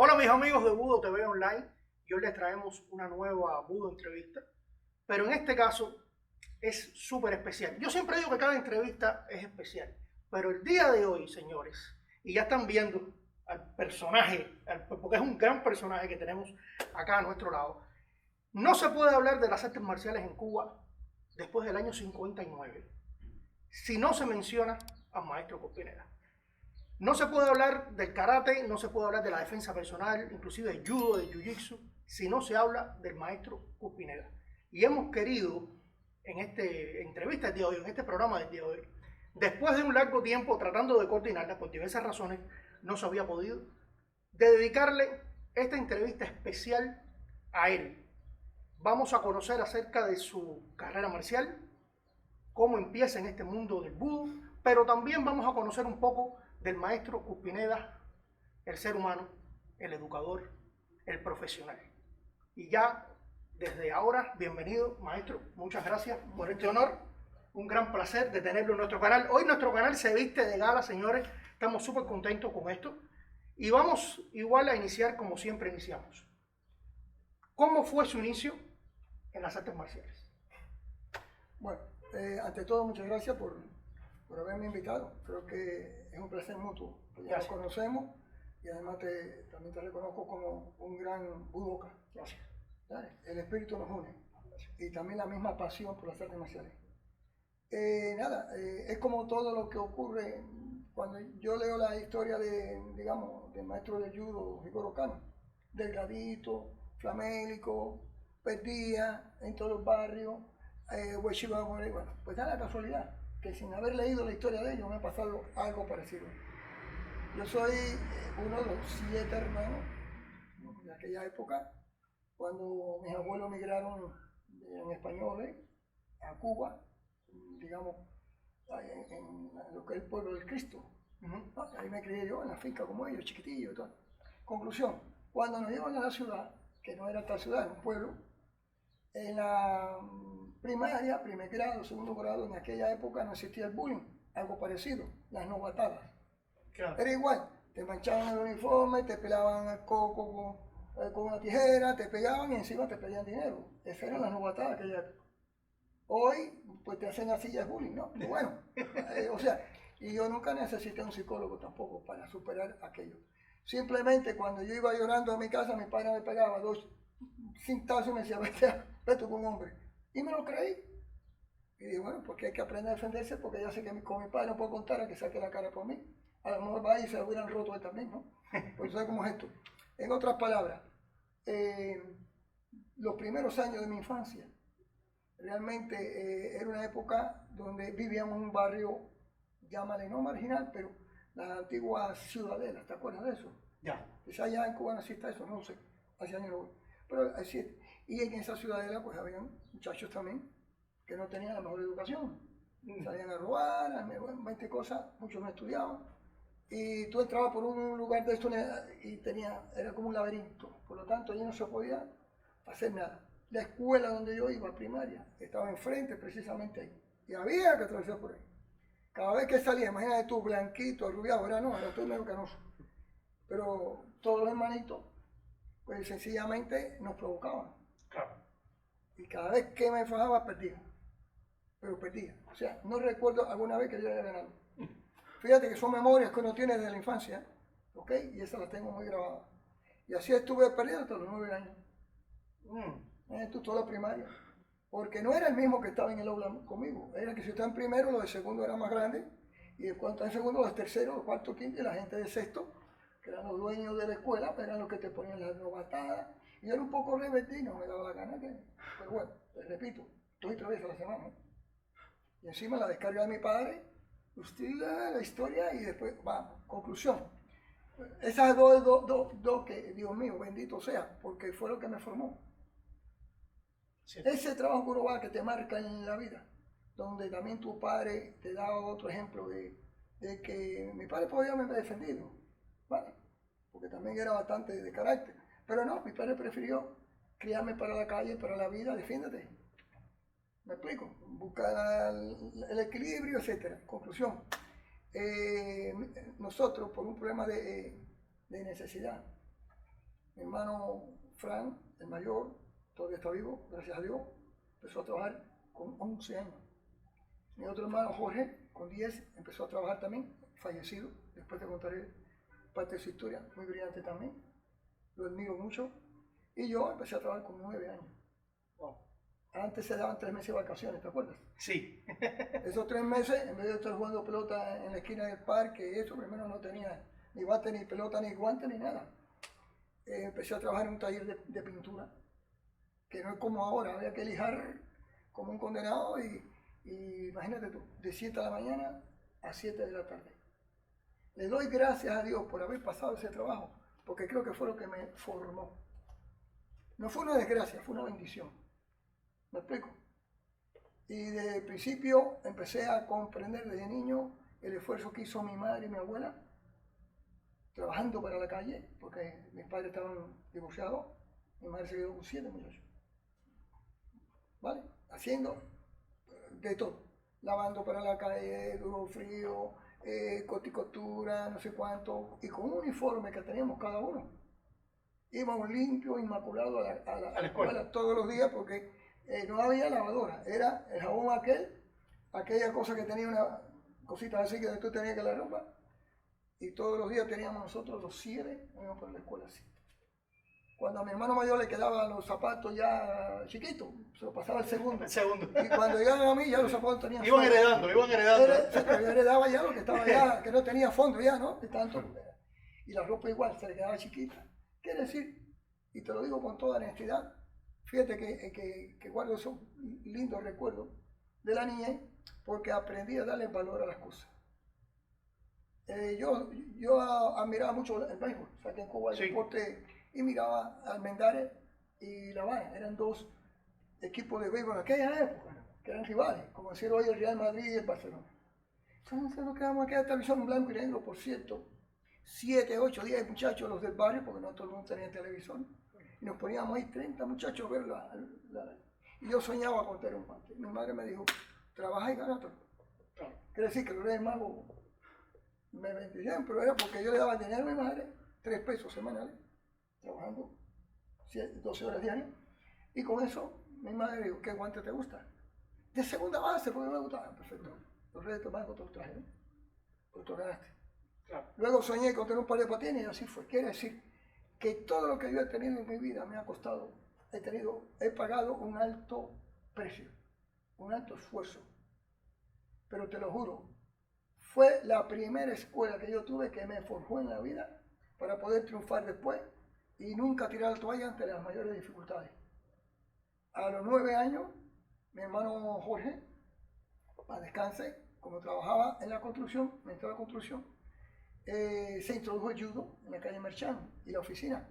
Hola mis amigos de Budo TV Online, y hoy les traemos una nueva Budo entrevista, pero en este caso es súper especial. Yo siempre digo que cada entrevista es especial, pero el día de hoy, señores, y ya están viendo al personaje, porque es un gran personaje que tenemos acá a nuestro lado, no se puede hablar de las artes marciales en Cuba después del año 59 si no se menciona al maestro Cos-Pineda. No se puede hablar del karate, no se puede hablar de la defensa personal, inclusive del judo, del jiu-jitsu, si no se habla del maestro Cos-Pineda. Y hemos querido, en esta entrevista del día de hoy, en este programa del día de hoy, después de un largo tiempo tratando de coordinarla por diversas razones, no se había podido, de dedicarle esta entrevista especial a él. Vamos a conocer acerca de su carrera marcial, cómo empieza en este mundo del budo, pero también vamos a conocer un poco del maestro Cos-Pineda, el ser humano, el educador, el profesional. Y ya, desde ahora, bienvenido, maestro. Muchas gracias por este honor. Un gran placer de tenerlo en nuestro canal. Hoy nuestro canal se viste de gala, señores. Estamos súper contentos con esto. Y vamos igual a iniciar como siempre iniciamos. ¿Cómo fue su inicio en las artes marciales? Bueno, ante todo, muchas gracias por haberme invitado. Creo que es un placer mutuo. Ya nos conocemos y además también te reconozco como un gran budoka. Gracias. El espíritu nos une y también la misma pasión por las artes marciales. Es como todo lo que ocurre cuando yo leo la historia del maestro de judo, Jigoro Kano, delgadito, flamélico, perdía en todos los barrios. Bueno, pues da la casualidad que sin haber leído la historia de ellos me ha pasado algo parecido. Yo soy uno de los 7 hermanos de aquella época, cuando mis abuelos migraron en españoles a Cuba, digamos, en lo que es el pueblo del Cristo. Ahí me crié yo en la finca como ellos, chiquitillo y todo. Conclusión, cuando nos llevan a la ciudad, que no era tal ciudad, era un pueblo, en la primaria, primer grado, segundo grado, en aquella época no existía el bullying, algo parecido, las novatadas. Claro. Era igual, te manchaban el uniforme, te pelaban el coco con una tijera, te pegaban y encima te pedían dinero. Esas eran las novatadas de aquella época. Hoy, pues te hacen así ya bullying, ¿no? Pero bueno, o sea, y yo nunca necesité un psicólogo tampoco para superar aquello. Simplemente cuando yo iba llorando a mi casa, mi padre me pegaba 2 cintazos y me decía, vete con un hombre. Y me lo creí. Y dije, bueno, porque hay que aprender a defenderse, porque ya sé que con mi padre no puedo contar a que saque la cara por mí. A lo mejor va y se lo hubieran roto él también, ¿no? Pues ¿sabes cómo es esto? En otras palabras, los primeros años de mi infancia, realmente era una época donde vivíamos en un barrio, llámale no marginal, pero la antigua Ciudadela, ¿te acuerdas de eso? Ya. Quizá allá en Cuba no exista eso, no sé, hace años no voy. Pero así, y en esa Ciudadela pues habían muchachos también que no tenían la mejor educación. Salían a robar, a 20 cosas, muchos no estudiaban. Y tú entrabas por un lugar de esto y era como un laberinto. Por lo tanto, allí no se podía hacer nada. La escuela donde yo iba, primaria, estaba enfrente, precisamente ahí. Y había que atravesar por ahí. Cada vez que salía, imagínate tú, blanquito, arrubiado, era todo medio canoso. Pero todos los hermanitos, pues sencillamente nos provocaban. Claro. Y cada vez que me fajaba, perdía. Pero perdía. O sea, no recuerdo alguna vez que yo haya ganado. Fíjate que son memorias que uno tiene de la infancia, ¿ok? Y esas las tengo muy grabadas. Y así estuve perdiendo hasta los 9 años. Toda la primaria. Porque no era el mismo que estaba en el aula conmigo. Era que si estaba en primero, los de segundo eran más grandes. Y cuando estaba en segundo, los de tercero, los cuarto, quinto y la gente de sexto, que eran los dueños de la escuela, eran los que te ponían las novatadas. Y yo era un poco rebelde y no me daba la gana. Pero bueno, les repito, 2 y 3 veces a la semana. Y encima la descarga de mi padre, usted la historia y después, vamos, conclusión. Esas dos que, Dios mío, bendito sea, porque fue lo que me formó. Sí. Ese trabajo que uno va que te marca en la vida, donde también tu padre te da otro ejemplo de que mi padre podía haberme defendido, ¿vale? Porque también era bastante de carácter. Pero no, mi padre prefirió criarme para la calle, para la vida, defiéndete. ¿Me explico? Buscar el equilibrio, etc. Conclusión. Nosotros, por un problema de necesidad, Mi hermano Frank, el mayor, todavía está vivo, gracias a Dios, empezó a trabajar con 11 años. Mi otro hermano Jorge, con 10, empezó a trabajar también, fallecido. Después te contaré parte de su historia, muy brillante también. Lo admiro mucho. Y yo empecé a trabajar con 9 años. Wow. Antes se daban 3 meses de vacaciones, ¿te acuerdas? Sí. Esos 3 meses, en vez de estar jugando pelota en la esquina del parque, eso primero no tenía ni bate, ni pelota, ni guante, ni nada. Empecé a trabajar en un taller de pintura, que no es como ahora, había que lijar como un condenado y imagínate tú, de 7 de la mañana a 7 de la tarde. Le doy gracias a Dios por haber pasado ese trabajo, porque creo que fue lo que me formó. No fue una desgracia, fue una bendición. ¿Me explico? Y de principio empecé a comprender desde niño el esfuerzo que hizo mi madre y mi abuela trabajando para la calle, porque mis padres estaban divorciados, mi madre se quedó con 7 muchachos. ¿Vale? Haciendo de todo, lavando para la calle, duro frío, costura, no sé cuánto, y con un uniforme que teníamos cada uno. Íbamos limpios, inmaculados a la escuela todos los días porque no había lavadora, era el jabón aquella cosa que tenía una cosita así que tú tenías que la ropa, y todos los días teníamos nosotros los 7, íbamos por la escuela así. Cuando a mi hermano mayor le quedaban los zapatos ya chiquitos, se lo pasaba el segundo. El segundo. Y cuando llegaban a mí ya los zapatos tenían Iban fondo. heredando. Yo heredaba ya lo que estaba ya, que no tenía fondo ya, ¿no? De tanto. Y la ropa igual, se le quedaba chiquita. Quiere decir, y te lo digo con toda honestidad, fíjate que guardo esos lindos recuerdos de la niñez porque aprendí a darle valor a las cosas. Yo admiraba mucho el béisbol, o sea que en Cuba el deporte, y miraba a Almendares y La Habana, eran 2 equipos de béisbol en aquella época, que eran rivales, como decir hoy el Real Madrid y el Barcelona. Entonces nos quedamos aquí en la televisión en blanco y negro, por cierto, 7, 8, 10 muchachos, los del barrio, porque no todo el mundo tenía televisión, y nos poníamos ahí 30 muchachos a ver y yo soñaba con tener un guante. Mi madre me dijo, trabaja y gana todo. Quiere decir que los Reyes Magos me bendicían, pero era porque yo le daba dinero a mi madre, 3 pesos semanales, trabajando 12 horas diarias, y con eso mi madre dijo, ¿qué guante te gusta? De segunda base, porque me gustaba. Perfecto. Los Reyes Magos te los trajeron, pues tú ganaste. Claro. Luego soñé con tener un par de patines y así fue. Quiere decir que todo lo que yo he tenido en mi vida me ha costado, he pagado un alto precio, un alto esfuerzo. Pero te lo juro, fue la primera escuela que yo tuve que me forjó en la vida para poder triunfar después y nunca tirar la toalla ante las mayores dificultades. A los 9 años, mi hermano Jorge, para descanse, como trabajaba en la construcción, me entró a la construcción, se introdujo el judo en la calle Merchán y la oficina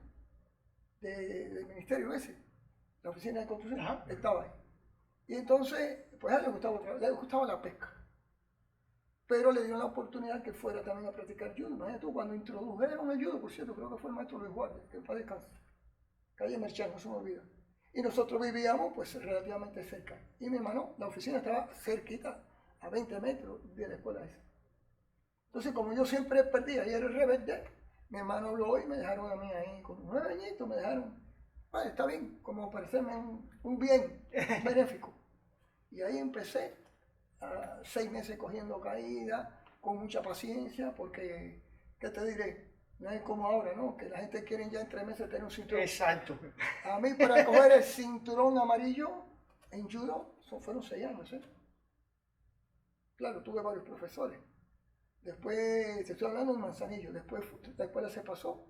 del ministerio ese, la oficina de construcción, estaba ahí. Y entonces, pues a él le gustaba la pesca, pero le dieron la oportunidad que fuera también a practicar judo. Imagínate tú, cuando introdujeron el judo, por cierto, creo que fue el maestro Luis Guardia, que para descansar, calle Merchán, no se me olvida. Y nosotros vivíamos pues relativamente cerca. Y mi hermano, la oficina estaba cerquita, a 20 metros de la escuela esa. Entonces, como yo siempre perdía y era el rebelde, mi hermano habló y me dejaron a mí ahí, con 9 añitos me dejaron. Vale, está bien, como parecerme un bien benéfico. Y ahí empecé, 6 meses cogiendo caída, con mucha paciencia, porque, ¿qué te diré? No es como ahora, ¿no? Que la gente quiere ya en 3 meses tener un cinturón. Exacto. A mí para coger el cinturón amarillo en judo, fueron 6 años, ¿eh? Claro, tuve varios profesores. Después, te estoy hablando de Manzanillo, después la escuela se pasó,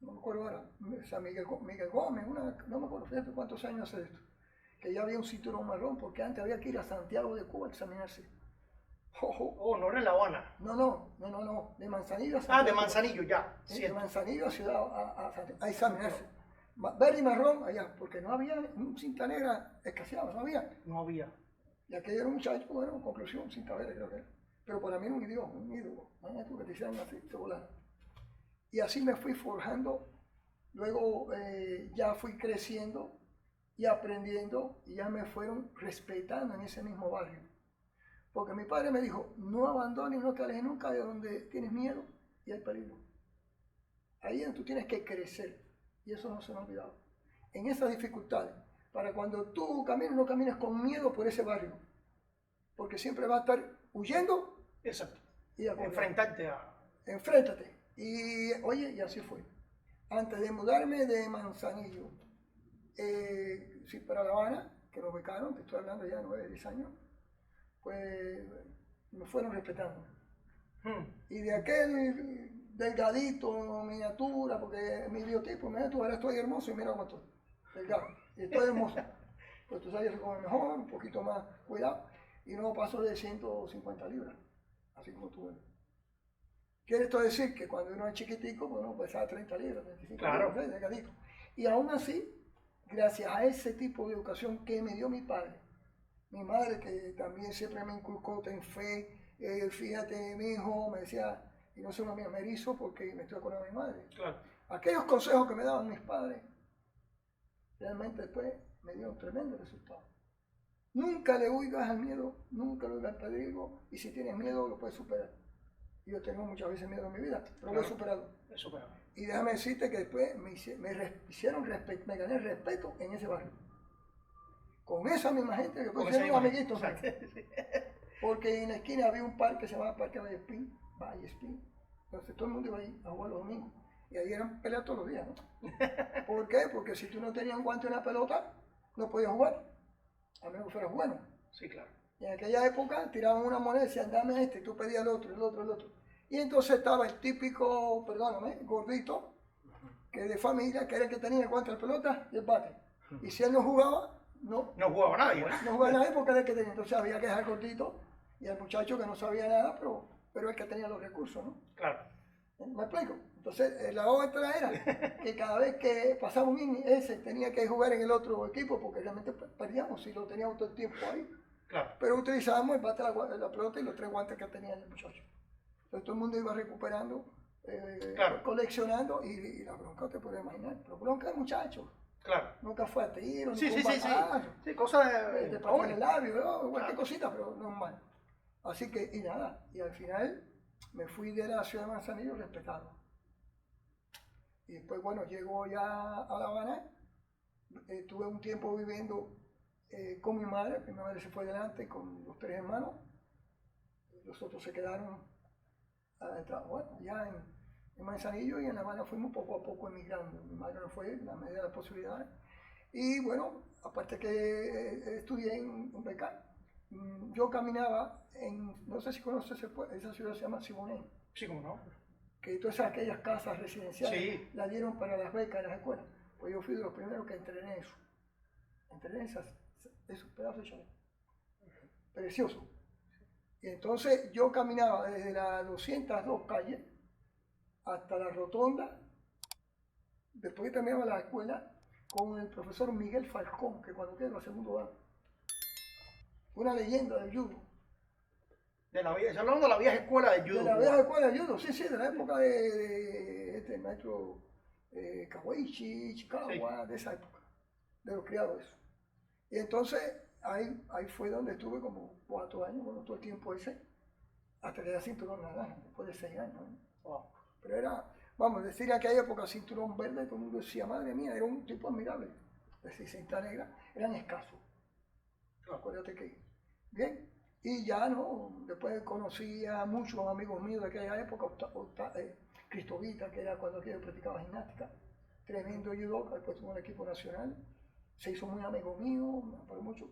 no me acuerdo ahora, San Miguel Gómez, no me acuerdo, fíjate cuántos años hace esto, que ya había un cinturón marrón, porque antes había que ir a Santiago de Cuba a examinarse. No era en La Habana. No, de Manzanillo a Santiago. De Manzanillo, ya. De Manzanillo a Ciudad a examinarse. Verde y marrón allá, porque no había, cinta negra escaseaba, no había. No había. Y aquello era un muchacho, bueno, conclusión, cinta verde creo que era. Pero para mí era un ídolo, imagínate tú que te hicieran así, te volaron. Y así me fui forjando, luego ya fui creciendo y aprendiendo y ya me fueron respetando en ese mismo barrio. Porque mi padre me dijo, no abandones, no te alejes nunca de donde tienes miedo y hay peligro. Ahí es donde tú tienes que crecer. Y eso no se me ha olvidado. En esas dificultades, para cuando tú camines, no camines con miedo por ese barrio. Porque siempre vas a estar huyendo. Exacto. Y Enfrentarte a... Enfréntate. Y oye, y así fue. Antes de mudarme de Manzanillo, sí, para La Habana, que nos becaron, te estoy hablando ya de 9, 10 años, pues me fueron respetando. Y de aquel delgadito, miniatura, porque mi biotipo, mira tú, ahora estoy hermoso y mira cómo estoy, delgado, y estoy hermoso. Pues tú sabes, se come mejor, un poquito más cuidado, y no paso de 150 libras, así como tú ves. Quiere esto decir que cuando uno es chiquitico, pues uno pesaba 30 libras, 25 Claro. libras, delgadito. Y aún así, gracias a ese tipo de educación que me dio mi padre, mi madre que también siempre me inculcó, ten fe, fíjate, mi hijo, me decía, y no solo me erizo porque me estoy acordando de mi madre. Claro. Aquellos consejos que me daban mis padres, realmente después me dieron tremendo resultado. Nunca le huigas al miedo, nunca le huigas al peligro, y si tienes miedo lo puedes superar. Yo tengo muchas veces miedo en mi vida, pero lo he superado. Y déjame decirte que después me gané respeto en ese barrio. Con esa misma gente que puede ser un amiguito. Porque en la esquina había un parque que se llamaba Parque Valle Espín. Entonces todo el mundo iba ahí a jugar los domingos. Y ahí eran peleas todos los días, ¿no? ¿Por qué? Porque si tú no tenías un guante y una pelota, no podías jugar. A menos que fueras bueno. Sí, claro. Y en aquella época tiraban una moneda y decían, dame este, y tú pedías el otro, el otro, el otro. Y entonces estaba el típico, perdóname, gordito, que de familia, que era el que tenía el guante, la pelota y el bate. Y si él no jugaba, no jugaba nadie, ¿no? No jugaba nadie porque era el que tenía. Entonces había que dejar gordito y el muchacho que no sabía nada, pero el que tenía los recursos, ¿no? Claro. ¿Me explico? Entonces la otra era que cada vez que pasaba un inning, ese tenía que jugar en el otro equipo porque realmente perdíamos si lo teníamos todo el tiempo ahí. Claro. Pero utilizábamos el bate, la pelota y los 3 guantes que tenía el muchacho. Entonces todo el mundo iba recuperando, claro. coleccionando y la bronca te puedes imaginar. Pero bronca de muchachos. Claro. Nunca fue a tiro, sí, ni sí, cosas de papel en el labio, cualquier cosita, pero normal. Así que, y nada, y al final me fui de la ciudad de Manzanillo respetado. Y después, bueno, llego ya a La Habana, tuve un tiempo viviendo con mi madre se fue adelante con los 3 hermanos, los otros se quedaron, bueno, ya en Manzanillo, y en La Habana fuimos poco a poco emigrando. Mi madre no fue en la medida de las posibilidades. Y bueno, aparte que estudié en Becar, yo caminaba no sé si conoces esa ciudad, se llama Siboney. Sí, cómo no. Que todas aquellas casas residenciales sí. la dieron para las becas de las escuelas. Pues yo fui de los primeros que entrené eso. Entrené esos pedazos de chalet. Precioso. Y entonces yo caminaba desde las 202 calles hasta la rotonda, después que terminaba la escuela, con el profesor Miguel Falcón, que cuando quedó segundo año, una leyenda del judo. Hablando de la vieja escuela de judo. De la vieja escuela de judo, sí, de la época de este maestro Kawaichi, Chikawa, sí. De esa época, de los criados eso. Y entonces ahí fue donde estuve como 4 años, bueno, todo el tiempo ese, hasta que era cinturón naranja, después de 6 años. ¿Eh? Wow. Pero era, vamos, decir en aquella época cinturón verde, todo el mundo decía, madre mía, era un tipo admirable. Decir cinta negra, eran escasos. Acuérdate que, bien, y ya no, después conocí a muchos amigos míos de aquella época, Cristovita, que era cuando yo practicaba gimnástica, tremendo judoka, después tuvo un equipo nacional, se hizo muy amigo mío,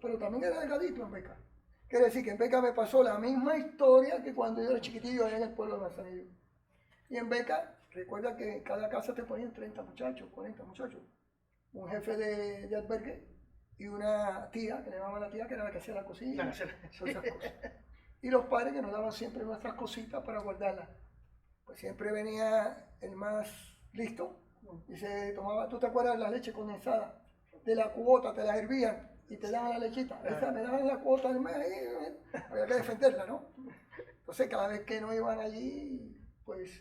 pero también era delgadito en Beca. Quiere decir que en Beca me pasó la misma historia que cuando yo era chiquitillo allá en el pueblo de Manzanillo. Y en Beca, recuerda que en cada casa te ponían 30 muchachos, 40 muchachos, un jefe de albergue, y una tía, que le llamaban la tía, que era la que hacía la cocina, esas cosas. Y los padres que nos daban siempre nuestras cositas para guardarlas. Pues siempre venía el más listo y se tomaba, ¿tú te acuerdas de la leche condensada? De la cuota, te la hervían y te daban la lechita. Esa me daban la cuota del mes, había que defenderla, ¿no? Entonces cada vez que no iban allí, pues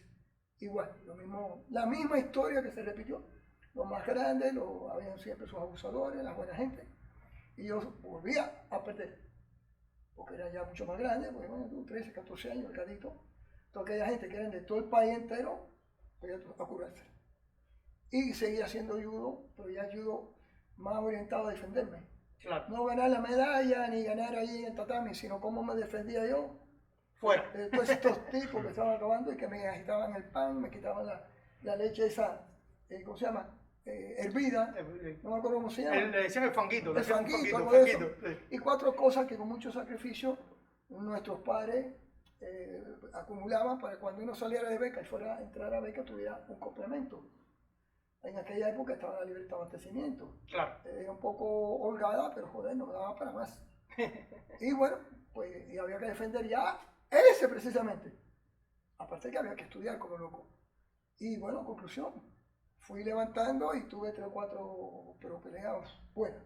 igual, lo mismo, la misma historia que se repitió. Los más grandes, habían siempre sus abusadores, la buena gente. Y yo volvía a perder. Porque era ya mucho más grande, porque bueno, 13, 14 años, delgadito. Toda aquella gente que eran de todo el país entero, podía a curarse. y seguía haciendo judo, pero ya judo más orientado a defenderme. Claro. No ganar la medalla ni ganar ahí en el tatami, sino cómo me defendía yo. Fuera. De todos estos tipos que estaban acabando y que me agitaban el pan, me quitaban la leche esa, ¿cómo se llama? Hervida, no me acuerdo cómo se llama. Le decían el fanguito. El fanguito, algo de eso. Y 4 cosas que con mucho sacrificio nuestros padres acumulaban para cuando uno saliera de beca y fuera a entrar a beca tuviera un complemento. En aquella época estaba la libertad de abastecimiento. Claro. Era un poco holgada, pero joder, no me daba para más. Y bueno, pues y había que defender ya ese precisamente. Aparte que había que estudiar como loco. Y bueno, conclusión. Fui levantando y tuve 3 o 4 pero peleas buenas.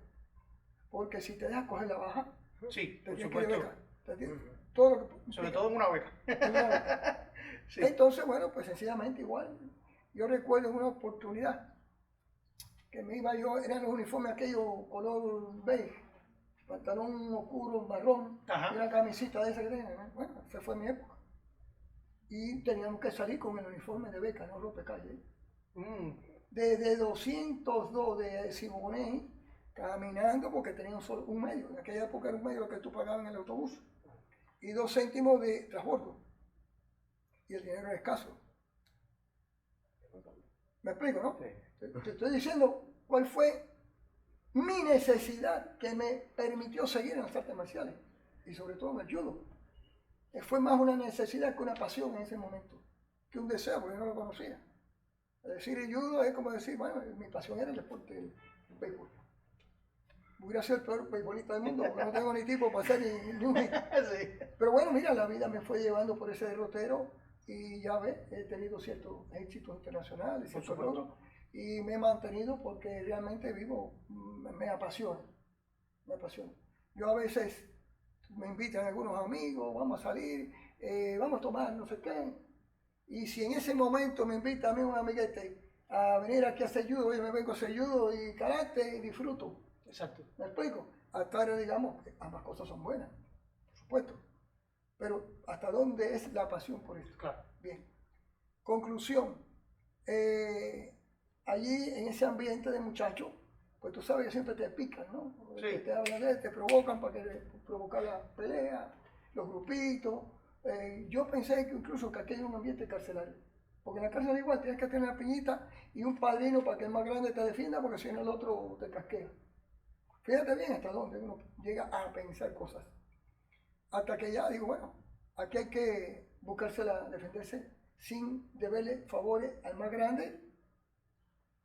Porque si te dejas coger la baja, sí, te por tienes que ir supuesto. de beca. Todo lo que, sobre todo en una beca. Sí. Entonces, bueno, pues sencillamente igual. Yo recuerdo una oportunidad que me iba yo, eran los uniformes aquellos color beige, pantalón oscuro, marrón, y una camisita de esa que tenía. Bueno, esa fue mi época. Y teníamos que salir con el uniforme de beca, no rompecalle. Desde 202 de Siboney, caminando porque tenían solo un medio. En aquella época era un medio que tú pagabas en el autobús. Y 2 céntimos de transbordo. Y el dinero era escaso. ¿Me explico, no? Sí. Te estoy diciendo cuál fue mi necesidad que me permitió seguir en las artes marciales. Y sobre todo en el judo. Fue más una necesidad que una pasión en ese momento. Que un deseo, porque yo no lo conocía. Decir el judo es como decir, bueno, mi pasión era el deporte del béisbol. Hubiera sido el peor beisbolista del mundo, porque no tengo ni tipo para ser ni un hit. Sí. Pero bueno, mira, la vida me fue llevando por ese derrotero y ya ves, he tenido ciertos éxitos internacionales, ciertos logros, y me he mantenido porque realmente vivo, me apasiona, me apasiona. Yo a veces me invitan algunos amigos, vamos a salir, vamos a tomar no sé qué, y si en ese momento me invita a mí un amiguete a venir aquí a hacer judo, yo me vengo a hacer judo y karate y disfruto. Exacto. ¿Me explico? Hasta ahora, digamos, ambas cosas son buenas, por supuesto. Pero ¿hasta dónde es la pasión por esto? Claro. Bien. Conclusión. Allí, en ese ambiente de muchachos, pues tú sabes que siempre te pican, ¿no? Sí. Te hablan te provocan para provocar la pelea, los grupitos. Yo pensé que incluso que aquello era un ambiente carcelario. Porque en la cárcel igual tienes que tener una piñita y un padrino para que el más grande te defienda, porque si no el otro te casquea. Fíjate bien hasta dónde uno llega a pensar cosas. Hasta que ya digo, bueno, aquí hay que buscársela, defenderse sin deberle favores al más grande,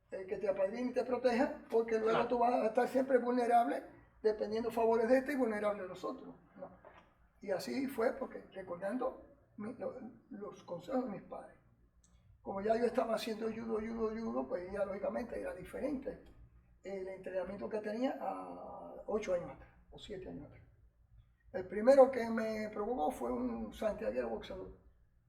que te apadrine y te proteja, porque luego tú vas a estar siempre vulnerable, dependiendo favores de este y vulnerable de los otros. ¿No? Y así fue, porque recordando los consejos de mis padres. Como ya yo estaba haciendo judo, pues ya lógicamente era diferente el entrenamiento que tenía a 8 años atrás, o 7 años atrás. El primero que me provocó fue un santiaguero boxeador.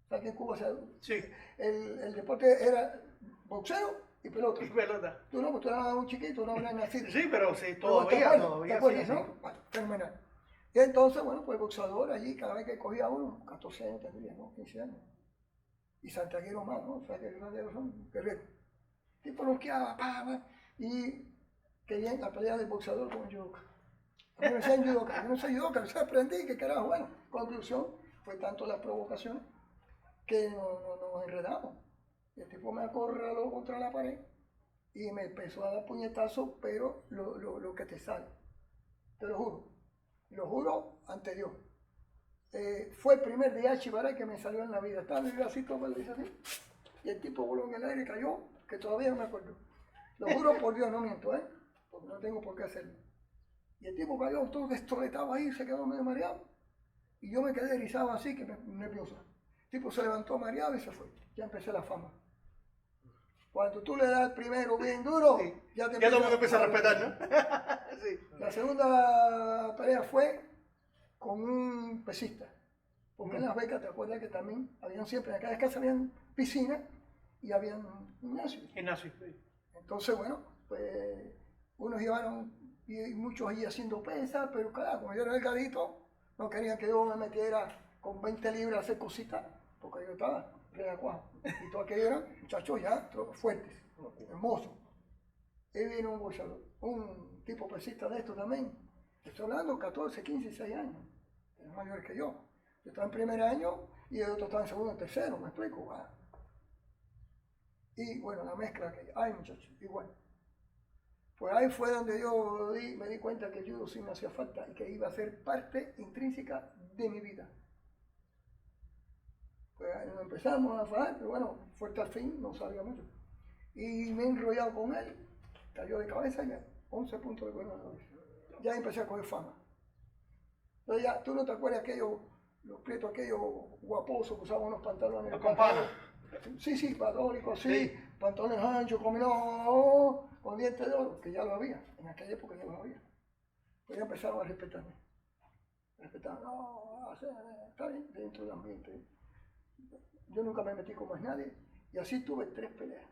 ¿Sabes que en Cuba sí. el deporte era boxeo y pelota? Y pelota. Tú no, pues tú eras un chiquito, no habías nacido. Sí, pero sí, todavía. ¿Te acuerdas, sí, no? Sí. Bueno, fenomenal. Y entonces, bueno, pues el boxeador allí, cada vez que cogía uno, 14 años tendría, ¿no? 15 años. Y santiaguero más, ¿no? O sea, que los santiagueros son guerreros. Tipo noqueaba, y querían la pelea del boxeador con el judoka. A mí me decían judoka, yo no soy judoka, yo aprendí, que carajo, bueno, conclusión, fue tanto la provocación que nos enredamos. El tipo me acorraló contra la pared y me empezó a dar puñetazos, pero lo que te sale, te lo juro ante Dios. Fue el primer día chivaray que me salió en la vida. Estaba en el bracito, me lo hice así, y el tipo voló en el aire y cayó, que todavía no me acuerdo. Lo juro por Dios, no miento, porque no tengo por qué hacerlo. Y el tipo cayó todo destoletado ahí, se quedó medio mareado. Y yo me quedé erizado así, que nervioso. El tipo se levantó mareado y se fue. Ya empecé la fama. Cuando tú le das el primero bien duro, sí. ya todo el mundo empieza a respetar, ¿no? Sí. La segunda pelea fue con un pesista. Porque en las becas, te acuerdas que también habían siempre, en cada casa habían piscina y habían gimnasio. Gimnasio, sí. Entonces, bueno, pues unos llevaron y muchos ahí haciendo pesas, pero claro, como yo era delgadito, no querían que yo me metiera con 20 libras a hacer cositas, porque yo estaba Renacuajo. Y todos aquellos eran muchachos ya fuertes, hermosos. Y vino un boxeador, un tipo pesista de esto también. Estoy hablando 14, 15, 16 años. Es mayor que yo. Yo estaba en primer año y el otro estaba en segundo, tercero, ¿me explico? Y bueno, la mezcla que hay, muchachos, igual. Pues ahí fue donde yo me di cuenta que el judo sí me hacía falta y que iba a ser parte intrínseca de mi vida. Pues ahí nos empezamos a fajar, pero bueno, fuerte al fin, no sabía mucho. Y me he enrollado con él, cayó de cabeza y 11 puntos de gobernador. Ya empecé a coger fama. Entonces ya, tú no te acuerdas los prietos aquellos guaposos que usaban unos pantalones. Con pana. Sí, patólicos, sí, Sí. pantalones anchos, combinados con dientes de oro, que ya lo había, en aquella época ya lo había. Pues ya empezaron a respetarme. Respetaban, no, está bien, dentro del ambiente. Yo nunca me metí con más nadie y así tuve 3 peleas.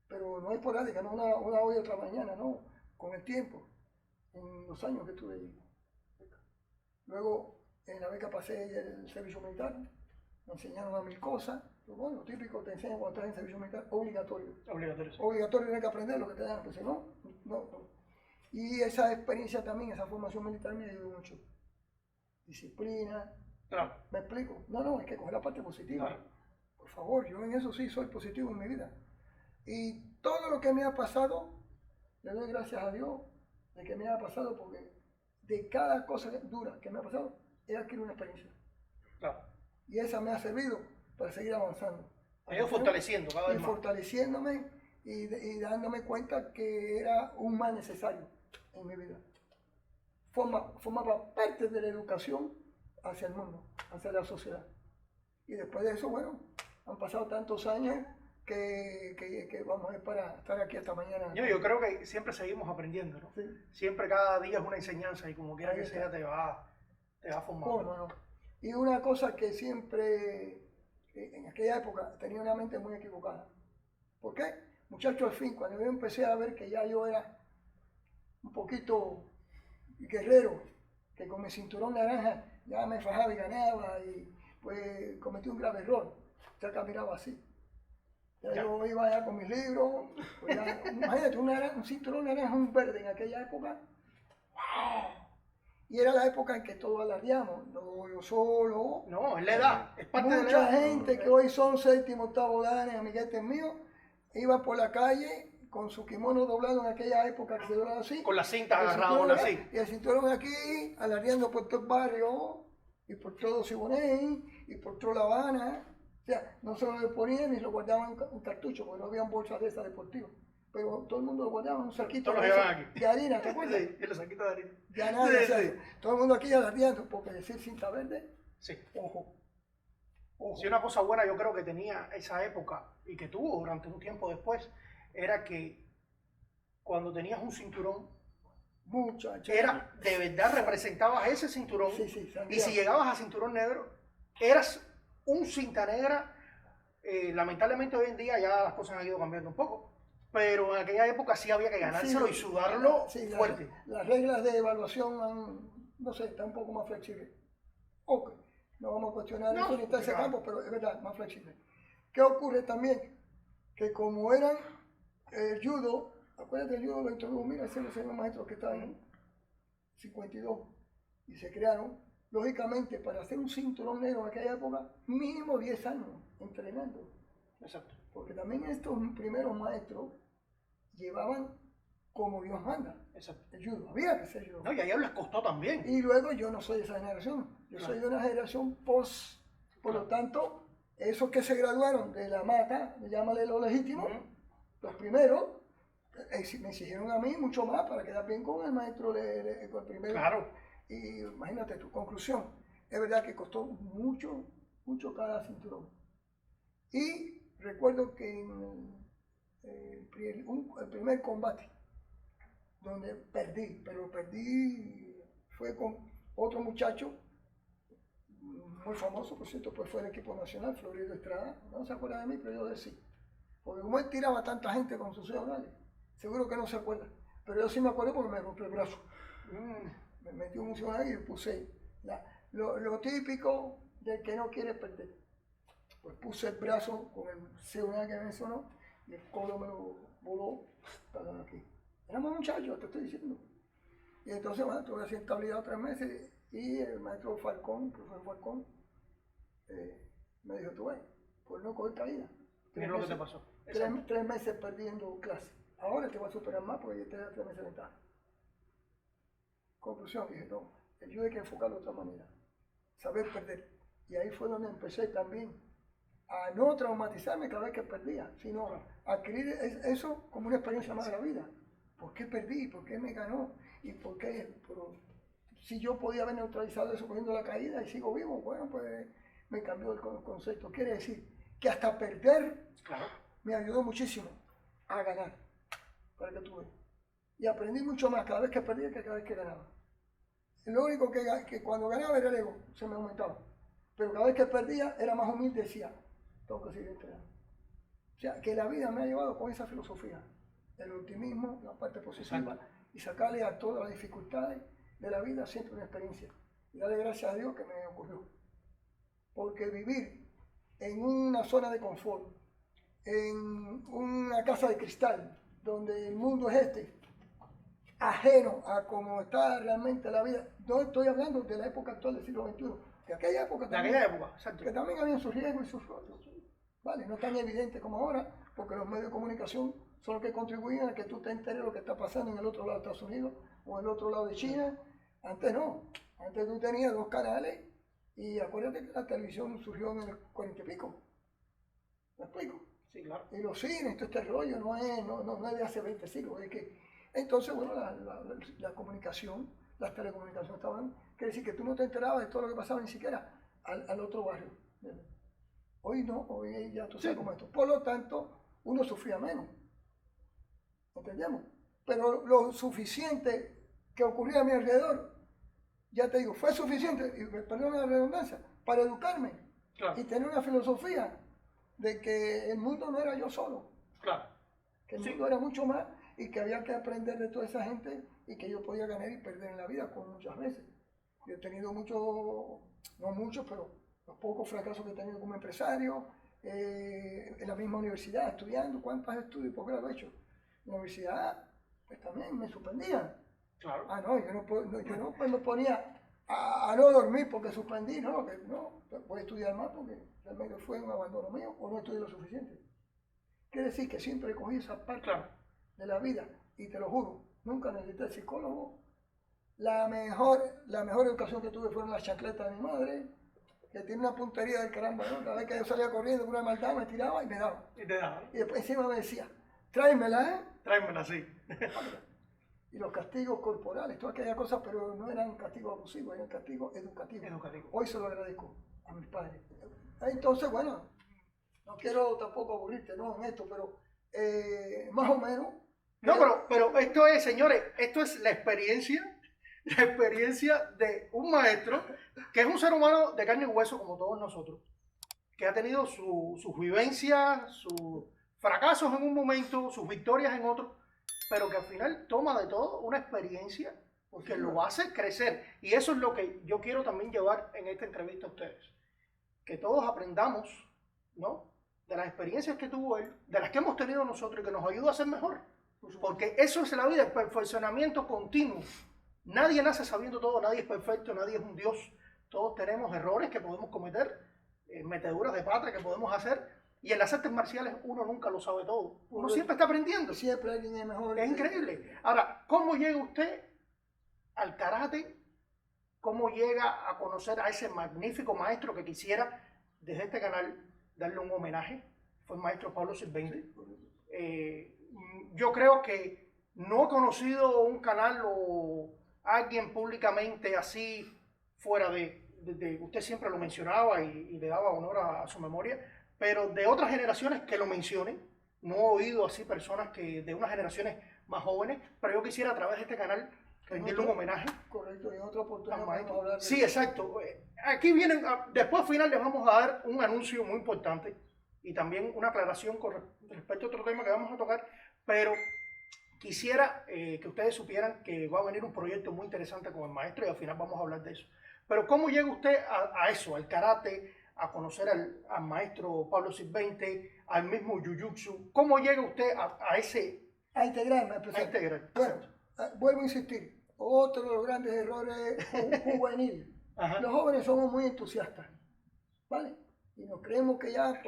Pero no es esporádica, no una hoy y otra mañana, no, con el tiempo, en los años que estuve allí. Luego en la beca pasé el servicio militar, me enseñaron a 1000 cosas. Bueno, lo típico te enseñan cuando estás en servicio militar, obligatorio. Obligatorio tienes que aprender lo que te dan, pues si no. Y esa experiencia también, esa formación militar me ayudó mucho. Disciplina. Claro. ¿Me explico? No, hay que coger la parte positiva. Claro. Por favor, yo en eso sí soy positivo en mi vida. Y todo lo que me ha pasado, le doy gracias a Dios de que me haya pasado, porque de cada cosa dura que me ha pasado, he adquirido una experiencia. Claro. Y esa me ha servido para seguir avanzando. Me he ido fortaleciendo cada vez Y más. fortaleciéndome y dándome cuenta que era un mal necesario en mi vida. Formaba parte de la educación hacia el mundo, hacia la sociedad. Y después de eso, bueno, han pasado tantos años que vamos a ir para estar aquí esta mañana. Yo creo que siempre seguimos aprendiendo, ¿no? Sí. Siempre cada día es una enseñanza y como quiera Ahí que está. sea te va formando. No. Y una cosa que siempre, en aquella época, tenía una mente muy equivocada. ¿Por qué? Muchachos, al fin, cuando yo empecé a ver que ya yo era un poquito guerrero, que con mi cinturón naranja ya me fajaba y ganaba, y pues cometí un grave error. Ya caminaba así. Ya yo iba ya con mis libros, pues ya, imagínate, un cinturón naranja, un verde en aquella época. ¡Wow! Y era la época en que todos alardeamos, no yo solo. No, es la edad, es parte de la Mucha edad. gente que hoy son séptimo, octavo dan, amiguetes míos, iba por la calle con su kimono doblado en aquella época que se doblaba así. Con la cinta el agarrada cinturón una acá, así. y el cinturón aquí, alardeando por todo el barrio, y por todo Siboney, y por toda La Habana. O sea, no se lo ponían ni lo guardaban en un cartucho, porque no habían bolsas de esas deportivas. Pero todo el mundo lo guardaba en un saquito Todos lo de, llevaban aquí. de harina, ¿te acuerdas? Sí, en los saquitos de harina. Ya nada, Sí, o sea, sí. todo el mundo aquí alardeando, porque decir cinta verde, Sí. ojo. Sí, una cosa buena yo creo que tenía esa época y que tuvo durante un tiempo después, era que cuando tenías un cinturón, Muchachos. era de verdad representabas ese cinturón. Sí, Y si llegabas a cinturón negro, eras un cinta negra. Lamentablemente hoy en día ya las cosas han ido cambiando un poco, pero en aquella época sí había que ganárselo y sudarlo fuerte. Las reglas de evaluación no sé, está un poco más flexible. Ok, no vamos a cuestionar eso ni está ese campo, pero es verdad, más flexible. ¿Qué ocurre también? Que como eran el judo, acuérdate, el judo lo introdujo, mira, ese es el maestro que está en 52 y se crearon. Lógicamente, para hacer un cinturón negro en aquella época, mínimo 10 años entrenando. Exacto. Porque también estos primeros maestros llevaban como Dios manda. Exacto. El judo, había que ser judo. No, y a ellos les costó también. Y luego yo no soy de esa generación, yo soy de una generación post. Por lo tanto, esos que se graduaron de la mata, llámale lo legítimo, los primeros, me exigieron a mí mucho más para quedar bien con el maestro con el primero. Claro. Y imagínate tu conclusión. Es verdad que costó mucho cada cinturón. Y recuerdo que en el primer combate, donde perdí, pero perdí fue con otro muchacho, muy famoso, por cierto, pues fue del equipo nacional, Florido Estrada. No se acuerda de mí, pero yo de sí. Porque como él tiraba a tanta gente con sus orales, seguro que no se acuerda. Pero yo sí me acuerdo porque me rompió el brazo. Me metí un funcionario y puse lo típico del que no quiere perder. Pues puse el brazo con el C1 que mencionó y el codo me lo voló para aquí. Éramos muchachos, te estoy diciendo. Y entonces, bueno, tuve así estabilidad 3 meses y el maestro Falcón, el profesor Falcón, me dijo, tú ves, por no coger caída. Mira lo que te pasó. 3 meses perdiendo clase. Ahora te voy a superar más porque ya te da 3 meses de ventaja. Conclusión, dije, no, el judo hay que enfocarlo de otra manera. Saber perder. Y ahí fue donde empecé también a no traumatizarme cada vez que perdía, sino a adquirir eso como una experiencia más de la vida. ¿Por qué perdí? ¿Por qué me ganó? ¿Y por qué? Pero si yo podía haber neutralizado eso cogiendo la caída y sigo vivo, bueno, pues me cambió el concepto. Quiere decir que hasta perder me ayudó muchísimo a ganar, para que tú veas. Y aprendí mucho más cada vez que perdía que cada vez que ganaba. Lo único que cuando ganaba era el ego, se me aumentaba. Pero cada vez que perdía era más humilde, decía, tengo que seguir entrenando. O sea, que la vida me ha llevado con esa filosofía, el optimismo, la parte positiva, y sacarle a todas las dificultades de la vida siempre una experiencia. Y darle gracias a Dios que me ocurrió. Porque vivir en una zona de confort, en una casa de cristal, donde el mundo es ajeno a cómo está realmente la vida, no estoy hablando de la época actual del siglo XXI, de aquella época también, exacto. que también habían sus riesgos y sus otros, ¿vale? No tan evidentes como ahora, porque los medios de comunicación son los que contribuyen a que tú te enteres de lo que está pasando en el otro lado de Estados Unidos o en el otro lado de China. Antes no, antes tú tenías 2 canales y acuérdate que la televisión surgió en el 40 y pico. ¿Me explico? Sí, claro. Y los cines, todo este rollo no es de hace 20 siglos. Es que, entonces, bueno, la comunicación, las telecomunicaciones estaban, quiere decir que tú no te enterabas de todo lo que pasaba ni siquiera al otro barrio. Hoy no, hoy ya tú sabes cómo es esto. Por lo tanto, uno sufría menos. ¿Entendemos? Pero lo suficiente que ocurría a mi alrededor, ya te digo, fue suficiente, y perdón la redundancia, para educarme y tener una filosofía de que el mundo no era yo solo, que el mundo era mucho más y que había que aprender de toda esa gente y que yo podía ganar y perder en la vida con muchas veces. Yo he tenido muchos, no muchos, pero los pocos fracasos que he tenido como empresario, en la misma universidad, estudiando, ¿cuántos estudios y posgrado he hecho? En la universidad, pues también me suspendían. Claro. Ah, no, yo no pues me ponía a no dormir porque suspendí, no, que no, voy a estudiar más porque realmente fue un abandono mío o no estudié lo suficiente. Quiere decir que siempre cogí esa parte de la vida y te lo juro, nunca necesité psicólogo. La mejor educación que tuve fueron las chancletas de mi madre, que tiene una puntería del caramba, ¿no? Cada vez que yo salía corriendo con una maldad me tiraba y me daba. Y te daba. Y después encima me decía, tráemela, ¿eh? Tráemela, sí. Y los castigos corporales, todas aquellas cosas, pero no eran castigos abusivos, eran castigos educativos. Hoy se lo agradezco a mis padres. Entonces, bueno, no quiero tampoco aburrirte, ¿no? En esto, pero más o menos. No, pero esto es, señores, esto es la experiencia de un maestro que es un ser humano de carne y hueso como todos nosotros, que ha tenido sus vivencias, sus fracasos en un momento, sus victorias en otro, pero que al final toma de todo una experiencia que lo hace crecer. Y eso es lo que yo quiero también llevar en esta entrevista a ustedes. Que todos aprendamos, ¿no?, de las experiencias que tuvo él, de las que hemos tenido nosotros y que nos ayuda a ser mejor. Porque eso es la vida, el perfeccionamiento continuo. Nadie nace sabiendo todo, nadie es perfecto, nadie es un Dios. Todos tenemos errores que podemos cometer, meteduras de pata que podemos hacer. Y en las artes marciales uno nunca lo sabe todo. Uno siempre está aprendiendo. Siempre alguien es mejor. Es increíble. Ahora, ¿cómo llega usted al karate? ¿Cómo llega a conocer a ese magnífico maestro que quisiera desde este canal darle un homenaje? Fue el maestro Pablo Silvente. Yo creo que no he conocido un canal o alguien públicamente así fuera de usted siempre lo mencionaba y le daba honor a su memoria, pero de otras generaciones que lo mencionen. No he oído así personas que de unas generaciones más jóvenes, pero yo quisiera a través de este canal rendirle un homenaje. Correcto, y en otra oportunidad vamos a hablar de sí, exacto. Aquí vienen, después al final les vamos a dar un anuncio muy importante y también una aclaración con respecto a otro tema que vamos a tocar, pero quisiera que ustedes supieran que va a venir un proyecto muy interesante con el maestro y al final vamos a hablar de eso. Pero ¿cómo llega usted a eso, al karate, a conocer al maestro Pablo Sirvente, al mismo Jiu-Jitsu? ¿Cómo llega usted a ese... A integrarme, a integrar? Bueno, vuelvo a insistir, otro de los grandes errores juvenil. Ajá. Los jóvenes somos muy entusiastas, ¿vale? Y nos creemos que ya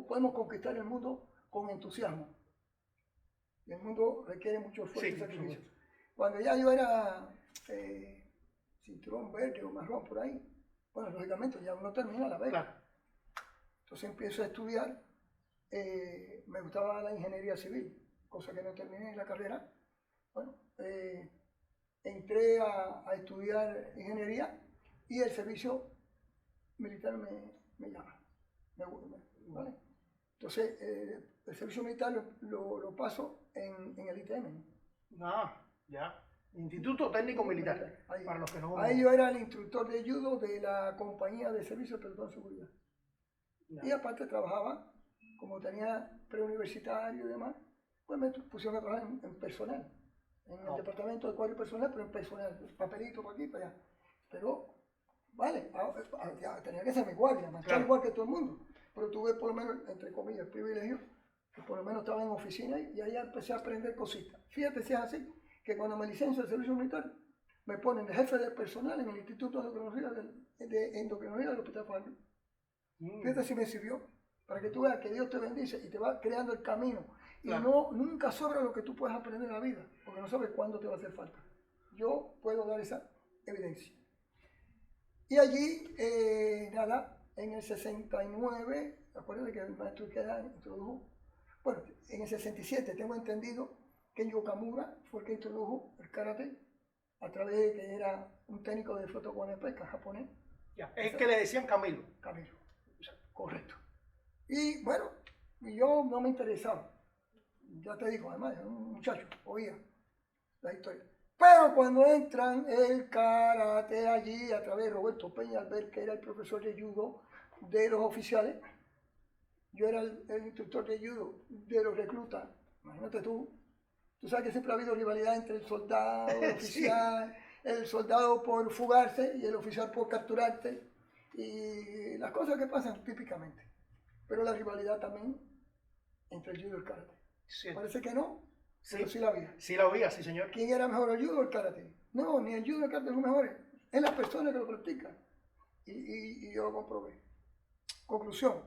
podemos conquistar el mundo con entusiasmo. Y el mundo requiere mucho esfuerzo y sacrificio. Cuando ya yo era cinturón verde o marrón por ahí, bueno, lógicamente ya uno termina la beca. Claro. Entonces empiezo a estudiar. Me gustaba la ingeniería civil, cosa que no terminé en la carrera. Bueno, entré a estudiar ingeniería y el servicio militar me llama. ¿Vale? Entonces, el servicio militar lo paso en el ITM. Ah, ya. Instituto Técnico Militar. Ahí, para los que no... ahí yo era el instructor de judo de la compañía de servicio de pelotón de seguridad. Ya. Y aparte trabajaba, como tenía preuniversitario y demás, pues me pusieron a trabajar en personal. En el departamento de cuadro personal, pero en personal. Papelito para aquí, para allá. Pero, vale, ya tenía que ser mi guardia, marchar igual que todo el mundo. Pero tuve por lo menos, entre comillas, el privilegio, que por lo menos estaba en oficina y ahí empecé a aprender cositas. Fíjate si es así, que cuando me licencio de servicio militar, me ponen de jefe de personal en el Instituto de Endocrinología del Hospital Farmacia. Fíjate si me sirvió, para que tú veas que Dios te bendice y te va creando el camino. Y nunca sobra lo que tú puedes aprender en la vida, porque no sabes cuándo te va a hacer falta. Yo puedo dar esa evidencia. Y allí, nada, en el 69, acuérdate que el maestro Ikeda introdujo, bueno, en el 67 tengo entendido que Yokamura fue el que introdujo el karate a través de que era un técnico de Shotokan de pesca japonés. Ya, es que le decían Camilo. Camilo, correcto. Y bueno, yo no me interesaba. Ya te digo, además, era un muchacho, oía la historia. Pero cuando entran el karate allí, a través de Roberto Peñalver, que era el profesor de judo de los oficiales, yo era el instructor de judo de los reclutas. Imagínate tú sabes que siempre ha habido rivalidad entre el soldado, el oficial, el soldado por fugarse y el oficial por capturarte, y las cosas que pasan típicamente. Pero la rivalidad también entre el judo y el karate. Sí. Parece que no, pero sí la había. Sí la había, sí señor. ¿Quién era mejor, el judo o el karate? No, ni el judo ni el karate son mejores. Es las personas que lo practican. Y yo lo comprobé. Conclusión.